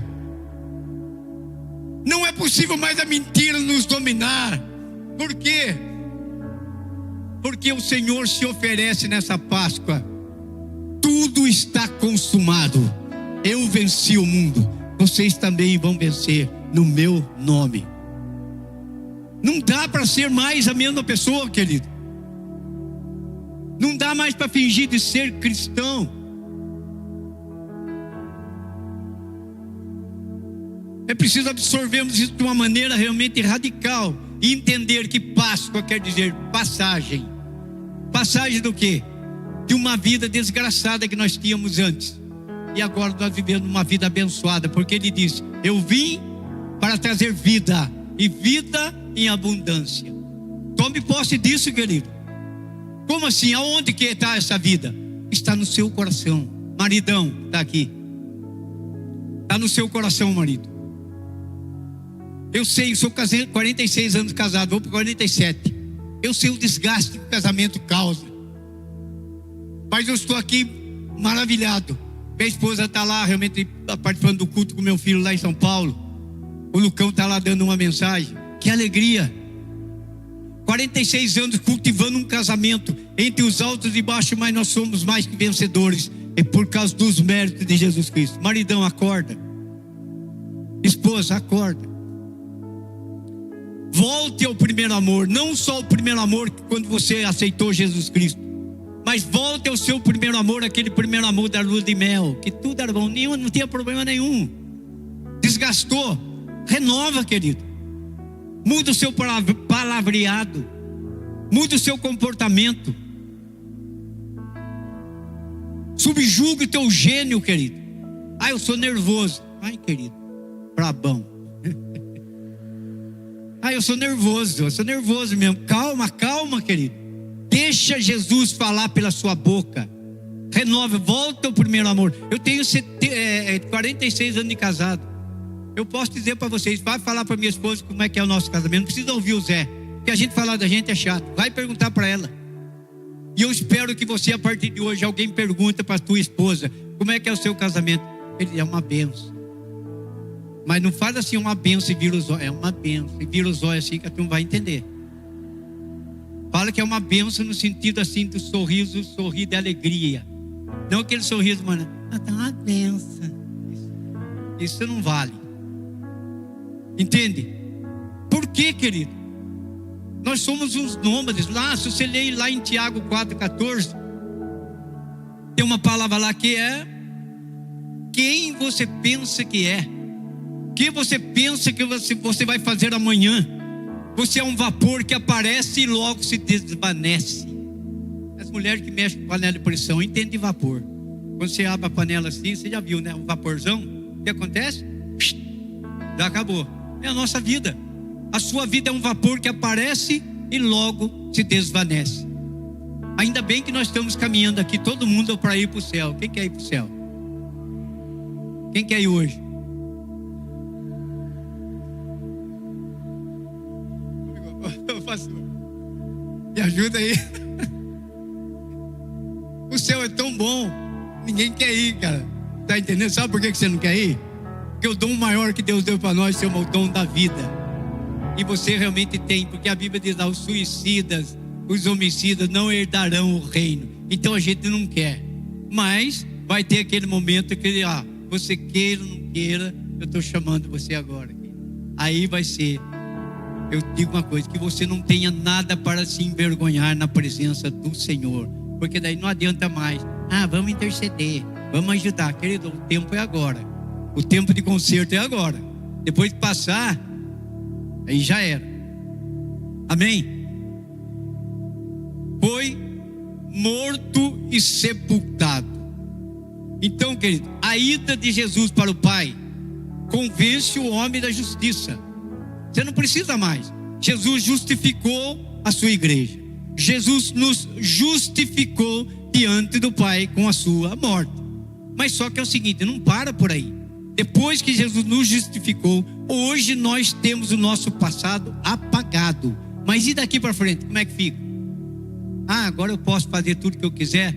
A: Não é possível mais a mentira nos dominar. Por quê? Porque o Senhor se oferece nessa Páscoa: tudo está consumado. Eu venci o mundo, vocês também vão vencer no meu nome. Não dá para ser mais a mesma pessoa, querido. Não dá mais para fingir de ser cristão. É preciso absorvermos isso de uma maneira realmente radical e entender que Páscoa quer dizer passagem. Passagem do quê? De uma vida desgraçada que nós tínhamos antes, e agora nós vivemos uma vida abençoada, porque ele diz: eu vim para trazer vida, e vida em abundância. Tome posse disso, querido. Como assim? Aonde que está essa vida? Está no seu coração. Maridão, está aqui. Está no seu coração, marido. Eu sei, sou 46 anos casado, vou para 47. Eu sei o desgaste que o casamento causa. Mas eu estou aqui maravilhado. Minha esposa está lá realmente participando do culto com meu filho lá em São Paulo. O Lucão está lá dando uma mensagem. Que alegria. 46 anos cultivando um casamento entre os altos e baixos, mas nós somos mais que vencedores. É por causa dos méritos de Jesus Cristo. Maridão, acorda. Esposa, acorda. Volte ao primeiro amor. Não só o primeiro amor quando você aceitou Jesus Cristo, mas volte ao seu primeiro amor, aquele primeiro amor da lua de mel, que tudo era bom, não tinha problema nenhum. Desgastou, renova, querido. Muda o seu palavreado, muda o seu comportamento, subjuga o teu gênio, querido. Ah, eu sou nervoso. Ai, querido, brabão. Ah, eu sou nervoso mesmo. Calma, querido. Deixa Deixa Jesus falar pela sua boca. Renova, volta ao primeiro amor. Eu tenho 46 anos de casado. Eu posso dizer para vocês, vai falar para minha esposa como é que é o nosso casamento. Não precisa ouvir o Zé, porque a gente falar da gente é chato. Vai perguntar para ela. E eu espero que você, a partir de hoje, alguém pergunta para a tua esposa como é que é o seu casamento. Ele é uma benção. Mas não faz assim uma benção e vira os olhos. É uma benção e vira os olhos assim que a turma vai entender. Fala que é uma benção no sentido assim do sorriso, sorrir de alegria. Não aquele sorriso, mano. Tá uma benção. Isso não vale. Entende? Por quê, querido? Nós somos uns nômades. Lá, se você ler lá em Tiago 4,14, tem uma palavra lá que é: quem você pensa que é? O que você pensa que você vai fazer amanhã? Você é um vapor que aparece e logo se desvanece. As mulheres que mexem com panela de pressão entendem de vapor. Quando você abre a panela assim, você já viu, né? Um vaporzão. O que acontece? Já acabou. É a nossa vida. A sua vida é um vapor que aparece e logo se desvanece. Ainda bem que nós estamos caminhando aqui, todo mundo para ir para o céu. Quem quer ir para o céu? Quem quer ir hoje? Pastor, me ajuda aí. O céu é tão bom, ninguém quer ir, cara. Tá entendendo? Sabe por que você não quer ir? Porque o dom maior que Deus deu para nós é o dom da vida. E você realmente tem, porque a Bíblia diz lá: os suicidas, os homicidas não herdarão o reino. Então a gente não quer. Mas vai ter aquele momento que você queira ou não queira, eu estou chamando você agora. Aí vai ser. Eu digo uma coisa: que você não tenha nada para se envergonhar na presença do Senhor. Porque daí não adianta mais. Vamos interceder, vamos ajudar. Querido, o tempo é agora. O tempo de conserto é agora. Depois de passar, aí já era. Amém? Foi morto e sepultado. Então, querido, a ida de Jesus para o Pai convence o homem da justiça. Você não precisa mais. Jesus justificou a sua igreja. Jesus nos justificou diante do Pai com a sua morte. Mas só que é o seguinte, não para por aí. Depois que Jesus nos justificou, hoje nós temos o nosso passado apagado. Mas e daqui para frente, como é que fica? Agora eu posso fazer tudo que eu quiser?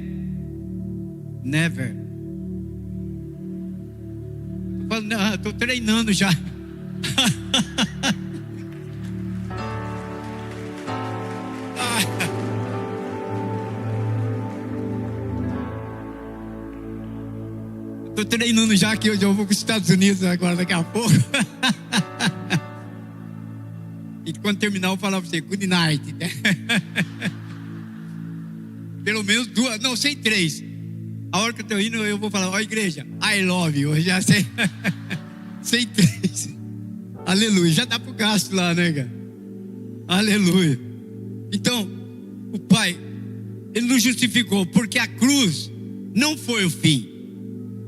A: Never. Estou treinando já. Estou treinando já, que hoje eu vou para os Estados Unidos agora, daqui a pouco. E quando terminar eu vou falar para você: good night, né? Pelo menos 2, não sei 3. A hora que eu estou indo eu vou falar: igreja, I love you. Eu já sei. Sei 3. Aleluia, já dá para o gasto lá, né, cara? Aleluia. Então, o Pai, Ele nos justificou, porque a cruz não foi o fim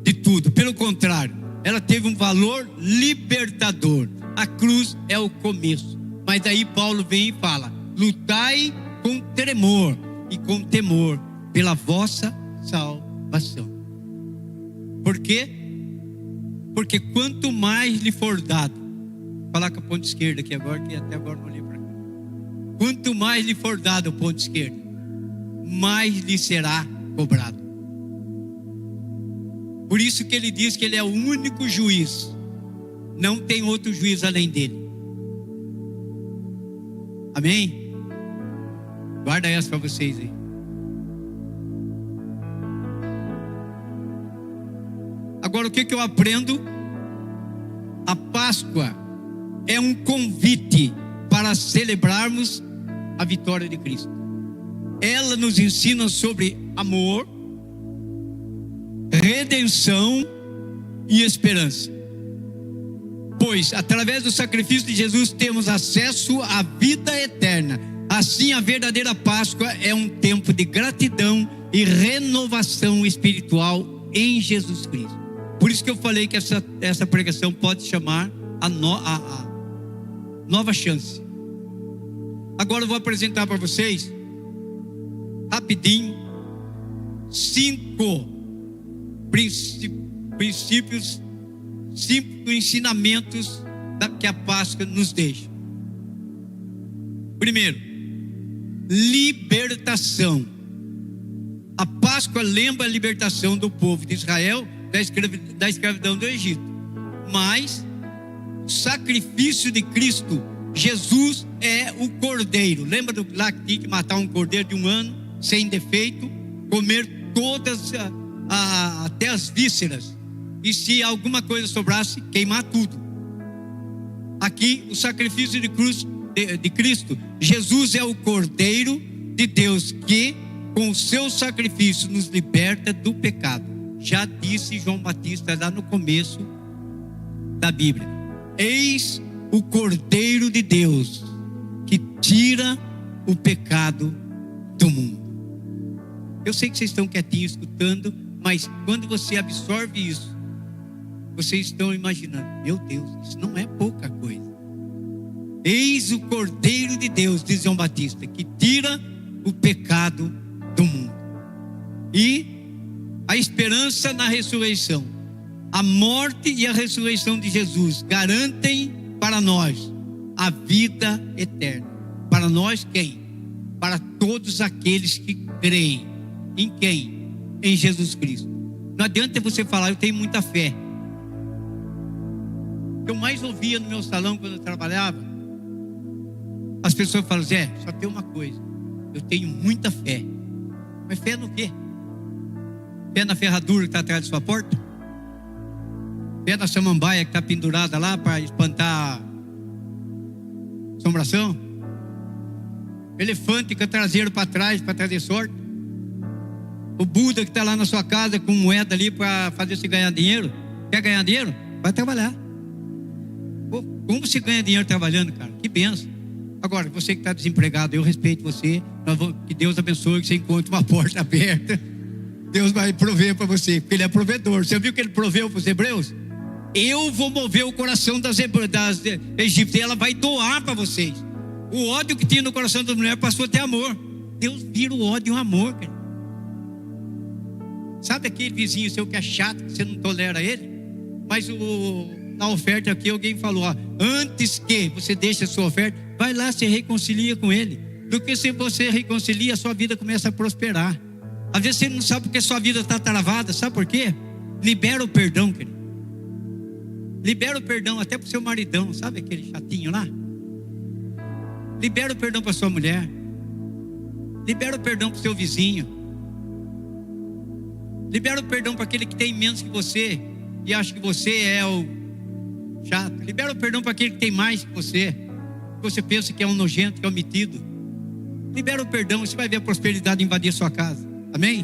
A: de tudo, pelo contrário, ela teve um valor libertador. A cruz é o começo. Mas aí Paulo vem e fala: lutai com tremor e com temor pela vossa salvação. Por quê? Porque quanto mais lhe for dado, vou falar com a ponta esquerda aqui agora, que até agora não olhei para cá. Quanto mais lhe for dado o ponto esquerdo, mais lhe será cobrado. Por isso que ele diz que ele é o único juiz. Não tem outro juiz além dele. Amém? Guarda essa para vocês aí. Agora, o que eu aprendo? A Páscoa é um convite para celebrarmos a vitória de Cristo. Ela nos ensina sobre amor, redenção e esperança. Pois através do sacrifício de Jesus temos acesso à vida eterna. Assim, a verdadeira Páscoa é um tempo de gratidão e renovação espiritual em Jesus Cristo. Por isso que eu falei que essa pregação pode chamar a nova chance. Agora eu vou apresentar para vocês rapidinho 5 princípios, 5 ensinamentos que a Páscoa nos deixa. Primeiro, libertação. A Páscoa lembra a libertação do povo de Israel da escravidão do Egito. Mas o sacrifício de Cristo, Jesus é o cordeiro. Lembra lá que tinha que matar um cordeiro de 1 ano, sem defeito, comer todas, até as vísceras, e se alguma coisa sobrasse, queimar tudo. Aqui o sacrifício de Cristo, Jesus é o cordeiro de Deus que com o seu sacrifício nos liberta do pecado. Já disse João Batista lá no começo da Bíblia: eis o cordeiro de Deus que tira o pecado do mundo. Eu sei que vocês estão quietinhos escutando, mas quando você absorve isso, vocês estão imaginando: meu Deus, isso não é pouca coisa. Eis o cordeiro de Deus, diz João Batista, que tira o pecado do mundo. E a esperança na ressurreição, a morte e a ressurreição de Jesus garantem para nós a vida eterna. Para nós quem? Para todos aqueles que creem. Em quem? Em Jesus Cristo. Não adianta você falar: eu tenho muita fé. O que eu mais ouvia no meu salão quando eu trabalhava, as pessoas falam: Zé, só tem uma coisa, eu tenho muita fé. Mas fé no quê? Fé na ferradura que está atrás da sua porta? Fé na samambaia que está pendurada lá para espantar assombração? Elefante com a traseira para trás para trazer sorte? O Buda que está lá na sua casa com moeda ali para fazer você ganhar dinheiro? Quer ganhar dinheiro? Vai trabalhar. Pô, como você ganha dinheiro trabalhando, cara? Que benção. Agora, você que está desempregado, eu respeito você. Que Deus abençoe, que você encontre uma porta aberta. Deus vai prover para você, porque Ele é provedor. Você viu que Ele proveu para os hebreus? Eu vou mover o coração das egípcias e ela vai doar para vocês. O ódio que tinha no coração da mulher passou a ter amor. Deus vira o ódio em um amor, cara. Sabe aquele vizinho seu que é chato, que você não tolera ele? Mas na oferta aqui alguém falou: ó, antes que você deixe a sua oferta, vai lá, se reconcilia com ele. Porque se você reconcilia, a sua vida começa a prosperar. Às vezes você não sabe porque a sua vida está travada. Sabe por quê? Libera o perdão, querido. Libera o perdão até para o seu maridão. Sabe aquele chatinho lá? Libera o perdão para sua mulher. Libera o perdão para o seu vizinho. Libera o perdão para aquele que tem menos que você e acha que você é o chato. Libera o perdão para aquele que tem mais que você pensa que é um nojento, que é um metido. Libera o perdão, você vai ver a prosperidade invadir a sua casa. Amém?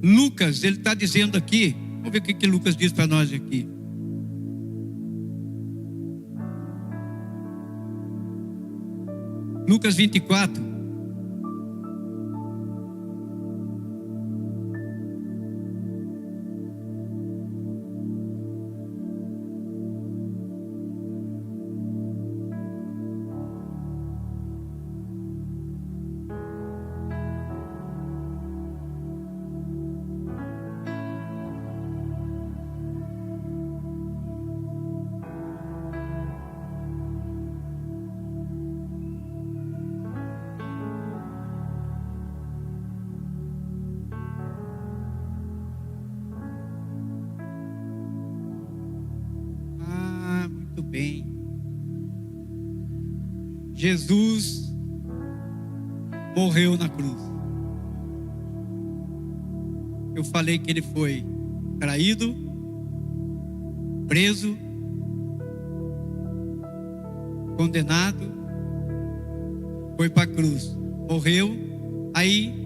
A: Lucas, ele está dizendo aqui, vamos ver o que Lucas diz para nós aqui. Lucas 24. Bem, Jesus morreu na cruz. Eu falei que ele foi traído, preso, condenado, foi para a cruz, morreu. Aí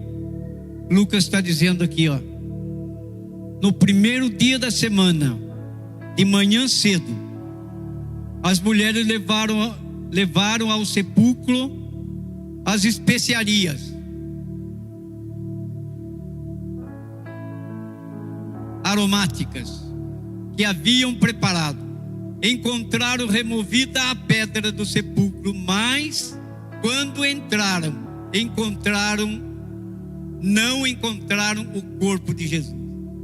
A: Lucas está dizendo aqui, ó, no primeiro dia da semana, de manhã cedo, as mulheres levaram ao sepulcro as especiarias, aromáticas que haviam preparado. encontraram removida a pedra do sepulcro, mas quando entraram, não encontraram o corpo de Jesus.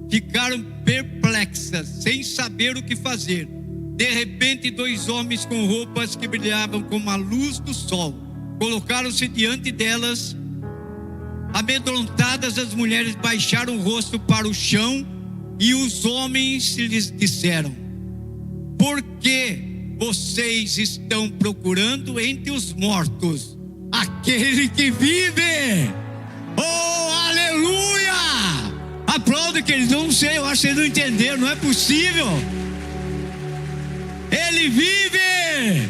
A: Ficaram perplexas, sem saber o que fazer. De repente, 2 homens com roupas que brilhavam como a luz do sol colocaram-se diante delas. Amedrontadas, as mulheres baixaram o rosto para o chão, e os homens lhes disseram: por que vocês estão procurando entre os mortos aquele que vive? Oh, aleluia! Aplauda, que eles não sei, eu acho que eles não entenderam, não é possível. Ele vive!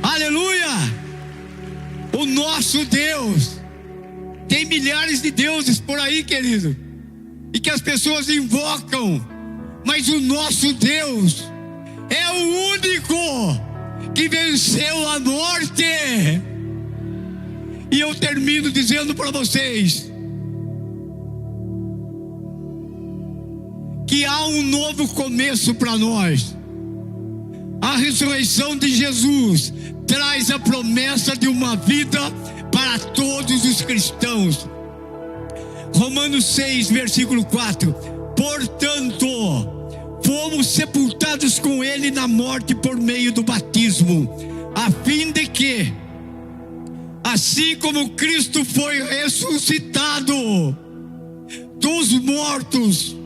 A: Aleluia! O nosso Deus. Tem milhares de deuses por aí, querido, e que as pessoas invocam, mas o nosso Deus é o único que venceu a morte. E eu termino dizendo para vocês que há um novo começo para nós. A ressurreição de Jesus traz a promessa de uma vida para todos os cristãos. Romanos 6, versículo 4: portanto, fomos sepultados com ele na morte por meio do batismo, a fim de que, assim como Cristo foi ressuscitado dos mortos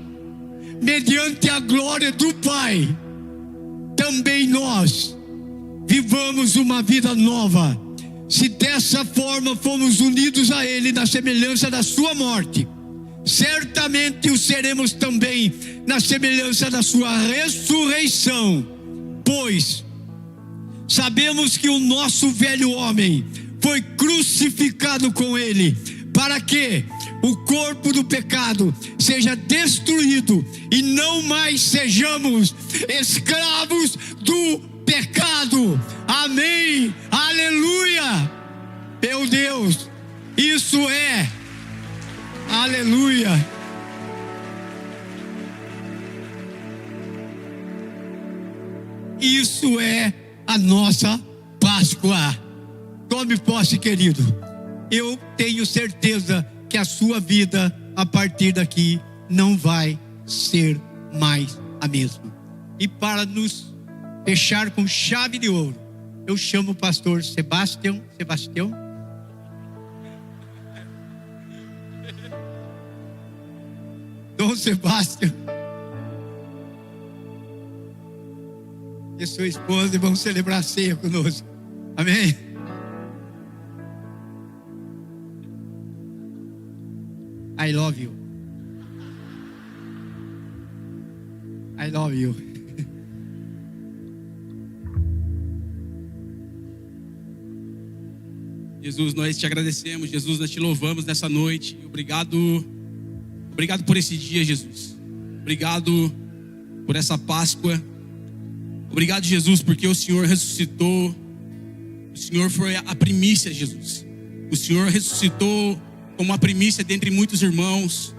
A: mediante a glória do Pai, também nós vivamos uma vida nova. Se dessa forma fomos unidos a Ele na semelhança da sua morte, certamente o seremos também na semelhança da sua ressurreição. Pois sabemos que o nosso velho homem foi crucificado com Ele, para que o corpo do pecado seja destruído e não mais sejamos escravos do pecado. Amém, aleluia. Meu Deus, isso é, aleluia. Isso é a nossa Páscoa. Tome posse, querido. Eu tenho certeza que a sua vida a partir daqui não vai ser mais a mesma. E para nos fechar com chave de ouro, eu chamo o pastor Sebastião. Dom Sebastião e sua esposa vão celebrar a ceia conosco. Amém? I love you. I love you.
B: Jesus, nós te agradecemos. Jesus, nós te louvamos nessa noite. Obrigado por esse dia, Jesus. Obrigado por essa Páscoa. Obrigado, Jesus, porque o Senhor ressuscitou. O Senhor foi a primícia, Jesus. O Senhor ressuscitou como uma primícia dentre muitos irmãos.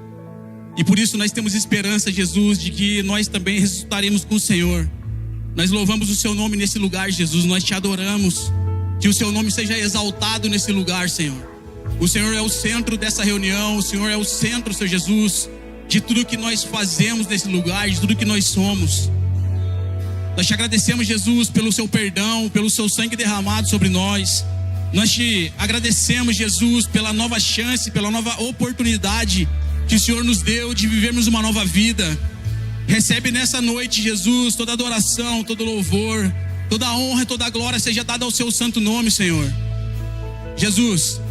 B: E por isso nós temos esperança, Jesus, de que nós também ressuscitaremos com o Senhor. Nós louvamos o seu nome nesse lugar, Jesus. Nós te adoramos. Que o seu nome seja exaltado nesse lugar, Senhor. O Senhor é o centro dessa reunião. O Senhor é o centro, Senhor Jesus, de tudo que nós fazemos nesse lugar, de tudo que nós somos. Nós te agradecemos, Jesus, pelo seu perdão, pelo seu sangue derramado sobre nós. Nós te agradecemos, Jesus, pela nova chance, pela nova oportunidade que o Senhor nos deu de vivermos uma nova vida. Recebe nessa noite, Jesus, toda adoração, todo louvor, toda honra e toda glória seja dada ao seu santo nome, Senhor. Jesus,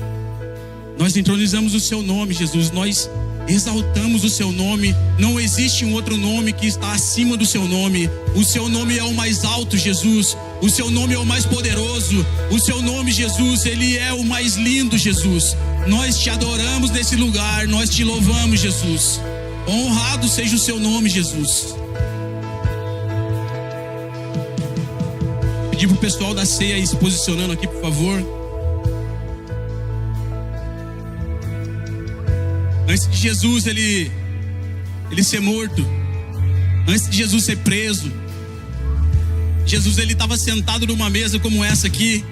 B: nós entronizamos o seu nome, Jesus. Nós exaltamos o seu nome. Não existe um outro nome que está acima do seu nome. O seu nome é o mais alto, Jesus. O seu nome é o mais poderoso. O seu nome, Jesus, ele é o mais lindo, Jesus. Nós te adoramos nesse lugar. Nós te louvamos, Jesus. Honrado seja o seu nome, Jesus. Pedir pro pessoal da ceia ir se posicionando aqui, por favor. Antes de Jesus ele ser morto, antes de Jesus ser preso, Jesus ele estava sentado numa mesa como essa aqui,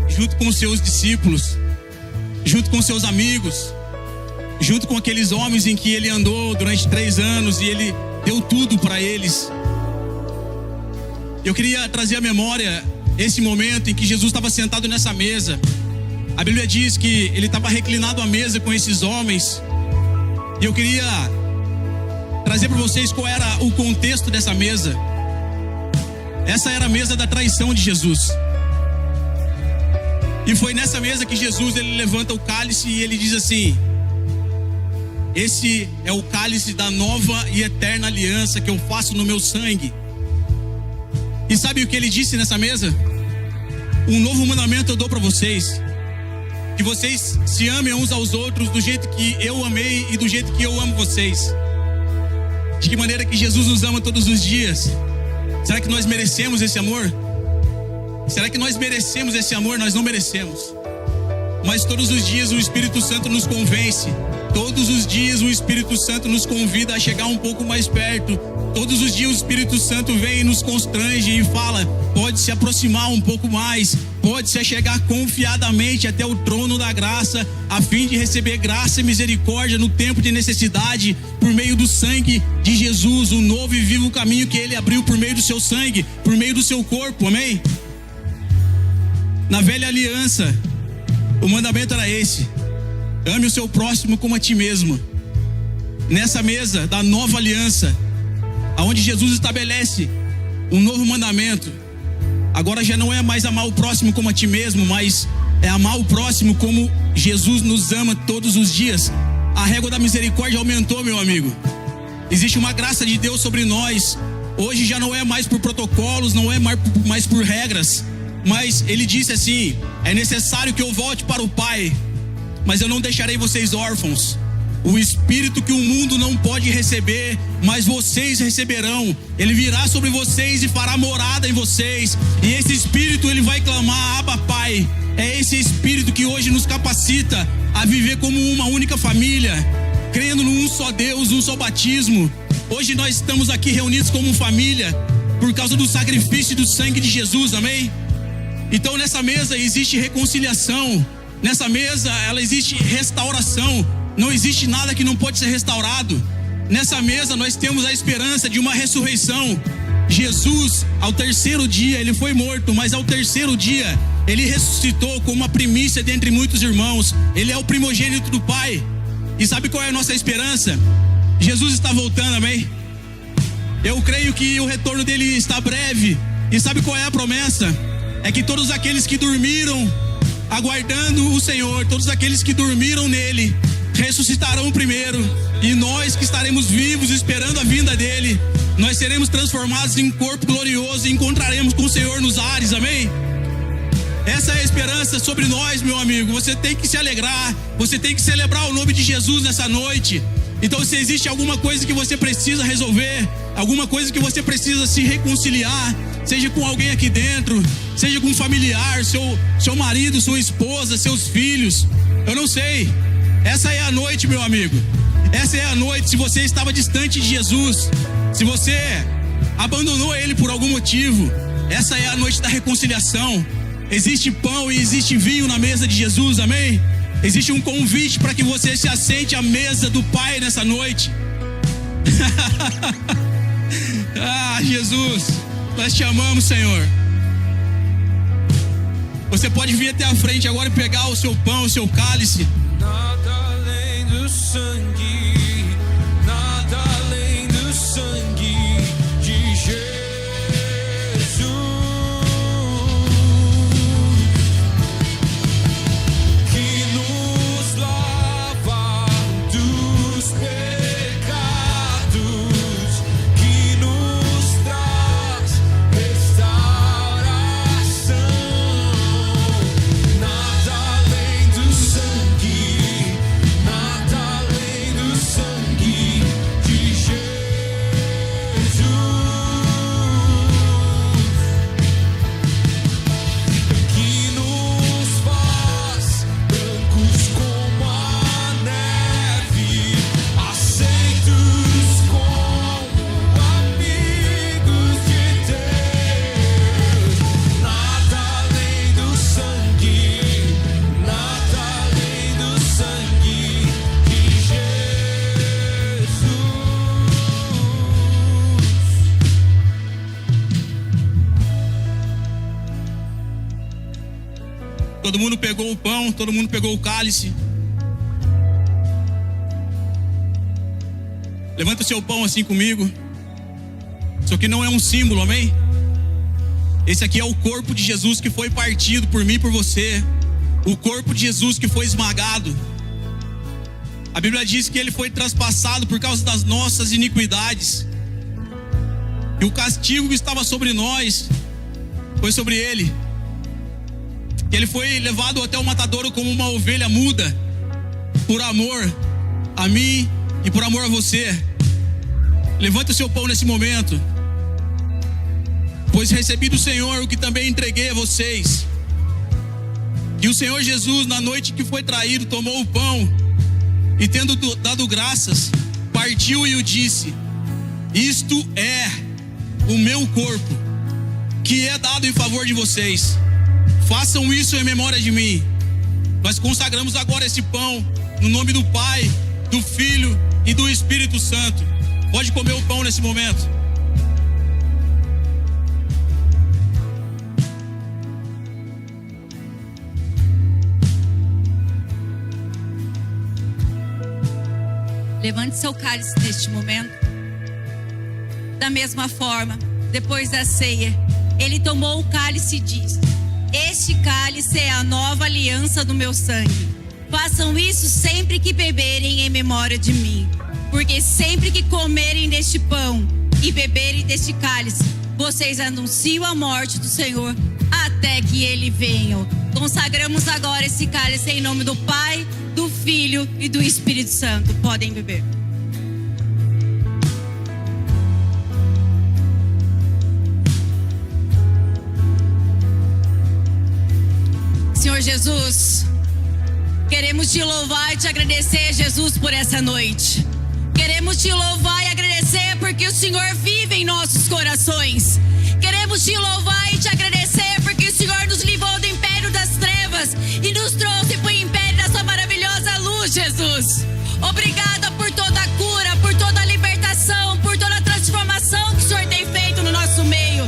B: junto com os seus discípulos, junto com seus amigos, junto com aqueles homens em que ele andou durante 3 anos e ele deu tudo para eles. Eu queria trazer à memória esse momento em que Jesus estava sentado nessa mesa. A Bíblia diz que ele estava reclinado à mesa com esses homens. E eu queria trazer para vocês qual era o contexto dessa mesa. Essa era a mesa da traição de Jesus. E foi nessa mesa que Jesus ele levanta o cálice e ele diz assim: esse é o cálice da nova e eterna aliança que eu faço no meu sangue. E sabe o que ele disse nessa mesa? Um novo mandamento eu dou para vocês: que vocês se amem uns aos outros do jeito que eu amei e do jeito que eu amo vocês. De que maneira que Jesus nos ama todos os dias? Será que nós merecemos esse amor? Será que nós merecemos esse amor? Nós não merecemos. Mas todos os dias o Espírito Santo nos convence. Todos os dias o Espírito Santo nos convida a chegar um pouco mais perto. Todos os dias o Espírito Santo vem e nos constrange e fala: pode se aproximar um pouco mais, pode se chegar confiadamente até o trono da graça, a fim de receber graça e misericórdia no tempo de necessidade, por meio do sangue de Jesus, o novo e vivo caminho que ele abriu por meio do seu sangue, por meio do seu corpo, amém? Na velha aliança, o mandamento era esse: ame o seu próximo como a ti mesmo. Nessa mesa da nova aliança, aonde Jesus estabelece um novo mandamento, agora já não é mais amar o próximo como a ti mesmo, mas é amar o próximo como Jesus nos ama todos os dias. A régua da misericórdia aumentou, meu amigo. Existe uma graça de Deus sobre nós. Hoje já não é mais por protocolos, não é mais por regras, mas ele disse assim: é necessário que eu volte para o Pai, mas eu não deixarei vocês órfãos. O Espírito que o mundo não pode receber, mas vocês receberão. Ele virá sobre vocês e fará morada em vocês. E esse Espírito ele vai clamar: Abba, Pai. É esse Espírito que hoje nos capacita a viver como uma única família, crendo num só Deus, um só batismo. Hoje nós estamos aqui reunidos como família por causa do sacrifício do sangue de Jesus, amém? Então nessa mesa existe reconciliação. Nessa mesa ela existe restauração. Não existe nada que não pode ser restaurado. Nessa mesa nós temos a esperança de uma ressurreição. Jesus, ao 3º dia, ele foi morto, mas ao 3º dia, ele ressuscitou como uma primícia dentre muitos irmãos. Ele é o primogênito do Pai. E sabe qual é a nossa esperança? Jesus está voltando, amém? Eu creio que o retorno dele está breve. E sabe qual é a promessa? É que todos aqueles que dormiram aguardando o Senhor, todos aqueles que dormiram nele, ressuscitarão primeiro, e nós que estaremos vivos esperando a vinda dele, nós seremos transformados em corpo glorioso e encontraremos com o Senhor nos ares, amém? Essa é a esperança sobre nós, meu amigo. Você tem que se alegrar, você tem que celebrar o nome de Jesus nessa noite. Então, se existe alguma coisa que você precisa resolver, alguma coisa que você precisa se reconciliar, seja com alguém aqui dentro, seja com um familiar, seu marido, sua esposa, seus filhos, eu não sei. Essa é a noite, meu amigo. Essa é a noite. Se você estava distante de Jesus, se você abandonou ele por algum motivo, essa é a noite da reconciliação. Existe pão e existe vinho na mesa de Jesus, amém? Existe um convite para que você se assente à mesa do Pai nessa noite. Ah, Jesus, nós te amamos, Senhor. Você pode vir até a frente agora e pegar o seu pão, o seu cálice.
C: Nada além do sangue, nada além do sangue de Jesus, que nos lava dos pecados, que nos traz restauração. Nada além do sangue, nada além do
B: Todo mundo pegou o pão, todo mundo pegou o cálice. Levanta o seu pão assim comigo. Isso aqui não é um símbolo, amém? Esse aqui é o corpo de Jesus que foi partido por mim e por você. O corpo de Jesus que foi esmagado. A Bíblia diz que ele foi traspassado por causa das nossas iniquidades. E o castigo que estava sobre nós foi sobre ele. Ele foi levado até o matadouro como uma ovelha muda, por amor a mim e por amor a você. Levanta o seu pão nesse momento. Pois recebi do Senhor o que também entreguei a vocês. E o Senhor Jesus, na noite que foi traído, tomou o pão e, tendo dado graças, partiu e o disse: isto é o meu corpo, que é dado em favor de vocês. Façam isso em memória de mim. Nós consagramos agora esse pão no nome do Pai, do Filho e do Espírito Santo. Pode comer o pão nesse momento.
D: Levante seu cálice neste momento. Da mesma forma, depois da ceia, ele tomou o cálice e disse: este cálice é a nova aliança do meu sangue. Façam isso sempre que beberem em memória de mim. Porque sempre que comerem deste pão e beberem deste cálice, vocês anunciam a morte do Senhor até que ele venha. Consagramos agora esse cálice em nome do Pai, do Filho e do Espírito Santo. Podem beber. Senhor Jesus, queremos te louvar e te agradecer, Jesus, por essa noite. Queremos te louvar e agradecer porque o Senhor vive em nossos corações. Queremos te louvar e te agradecer porque o Senhor nos livrou do império das trevas e nos trouxe para o império da sua maravilhosa luz, Jesus. Obrigada por toda a cura, por toda a libertação, por toda a transformação que o Senhor tem feito no nosso meio.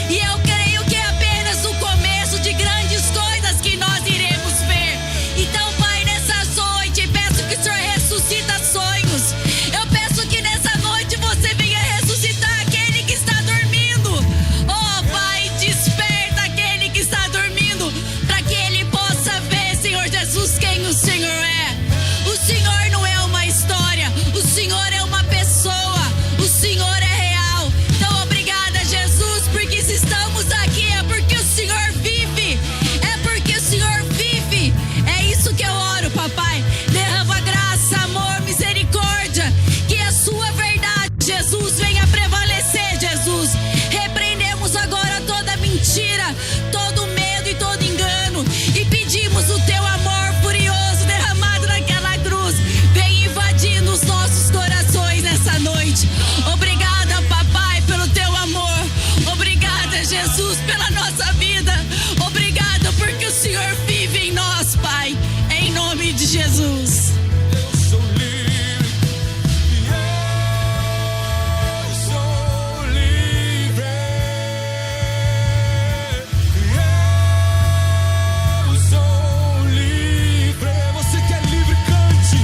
D: E eu creio que é apenas o começo de grandes coisas que nós iremos ver. Então, Pai, nessa noite, peço que o Senhor ressuscita sonhos. Eu peço que nessa noite você venha ressuscitar aquele que está dormindo. Oh, Pai, desperta aquele que está dormindo, para que ele possa ver, Senhor Jesus, quem o Senhor é. O Senhor não é uma história, o Senhor é uma pessoa, o Senhor é real. Então, obrigada, Jesus, porque se estamos aqui é porque o Senhor vive. É porque o Senhor vive. É isso que eu oro, papai. Derrama graça, amor, misericórdia. Que a sua verdade, Jesus, venha prevalecer, Jesus. Repreendemos agora toda mentira, todo medo e todo engano. E pedimos o teu amor furioso derramado naquela cruz. Vem invadindo os nossos corações nessa noite. Obrigada, papai, pelo teu amor. Obrigada, Jesus, pela nossa vida. Obrigada porque o Senhor vive em nós, Pai. Em nome de Jesus.
C: Eu sou livre, eu sou livre, eu sou livre. Você que é livre, cante.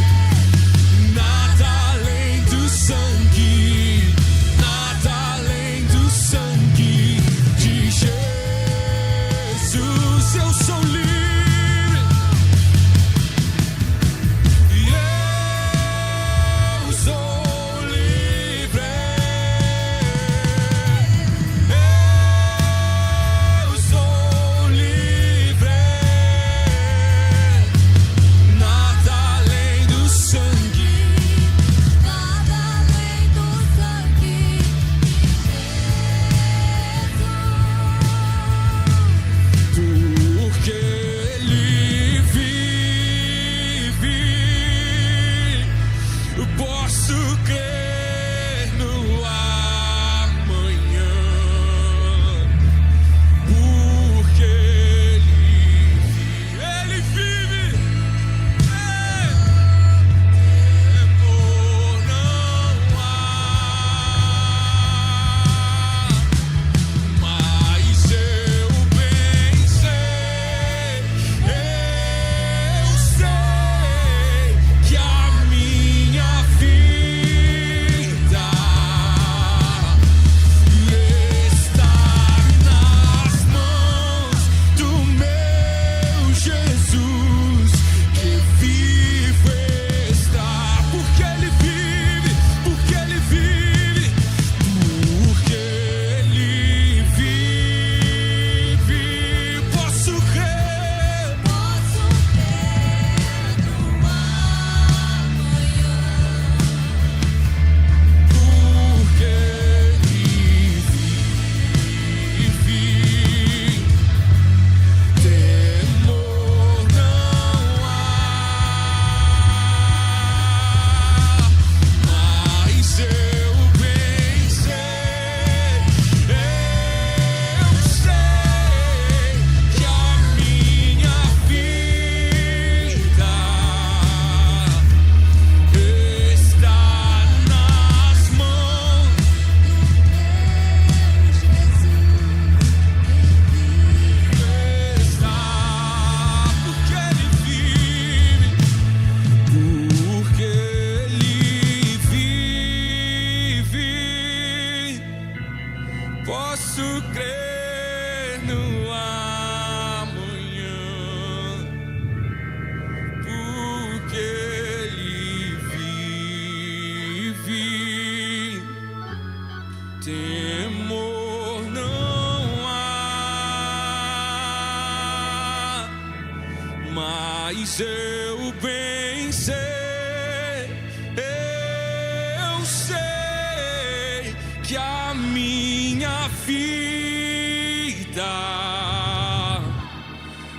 C: Nada além do sangue, nada além do sangue de Jesus. Eu sou livre. Eu sou livre. Eu sou livre. Nada além do sangue.
E: Nada além do sangue de Jesus.
C: Porque mas eu bem sei, eu sei que a minha vida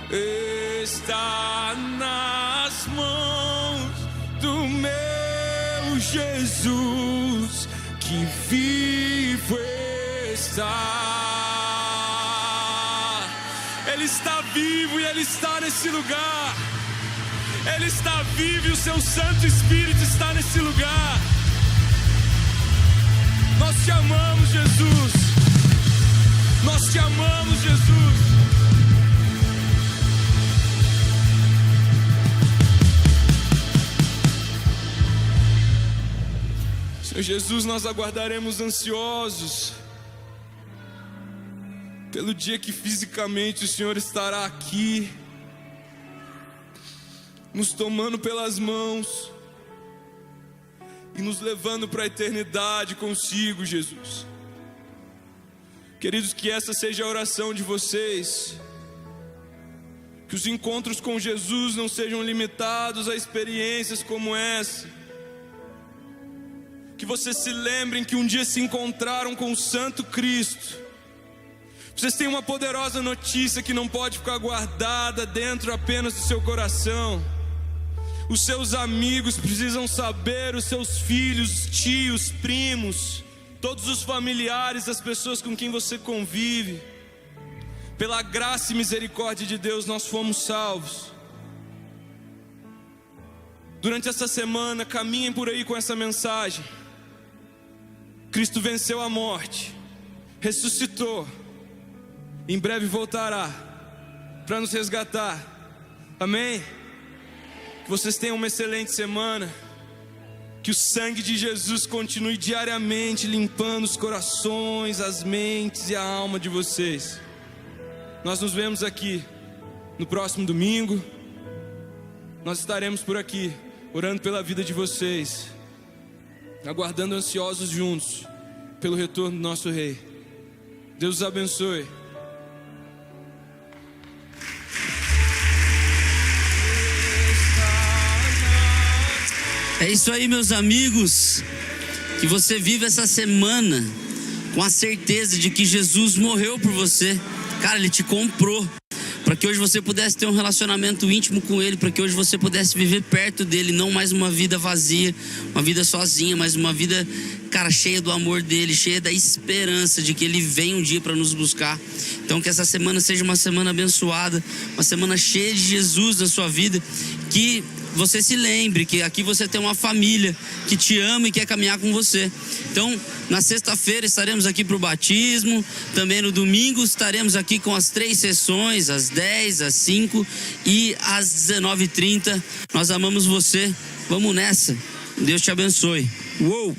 C: está nas mãos do meu Jesus, que vivo está. Ele está vivo e Ele está nesse lugar. Ele está vivo e o seu Santo Espírito está nesse lugar. Nós te amamos, Jesus. Nós te amamos, Jesus. Senhor Jesus, nós aguardaremos ansiosos pelo dia que fisicamente o Senhor estará aqui, nos tomando pelas mãos e nos levando para a eternidade consigo, Jesus. Queridos, que essa seja a oração de vocês, que os encontros com Jesus não sejam limitados a experiências como essa, que vocês se lembrem que um dia se encontraram com o Santo Cristo. Vocês têm uma poderosa notícia que não pode ficar guardada dentro apenas do seu coração. Os seus amigos precisam saber, os seus filhos, tios, primos, todos os familiares, as pessoas com quem você convive. Pela graça e misericórdia de Deus nós fomos salvos. Durante essa semana, caminhem por aí com essa mensagem. Cristo venceu a morte, ressuscitou, em breve voltará para nos resgatar. Amém? Que vocês tenham uma excelente semana. Que o sangue de Jesus continue diariamente limpando os corações, as mentes e a alma de vocês. Nós nos vemos aqui no próximo domingo. Nós estaremos por aqui orando pela vida de vocês, aguardando ansiosos juntos pelo retorno do nosso Rei. Deus os abençoe.
F: É isso aí, meus amigos. Que você viva essa semana com a certeza de que Jesus morreu por você. Cara, Ele te comprou para que hoje você pudesse ter um relacionamento íntimo com Ele, para que hoje você pudesse viver perto dEle, não mais uma vida vazia, uma vida sozinha, mas uma vida, cara, cheia do amor dEle, cheia da esperança de que Ele vem um dia para nos buscar. Então que essa semana seja uma semana abençoada, uma semana cheia de Jesus na sua vida, que você se lembre que aqui você tem uma família que te ama e quer caminhar com você. Então, na sexta-feira estaremos aqui para o batismo. Também no domingo estaremos aqui com as 3 sessões, às 10, às 5 e às 19h30. Nós amamos você. Vamos nessa. Deus te abençoe. Uou!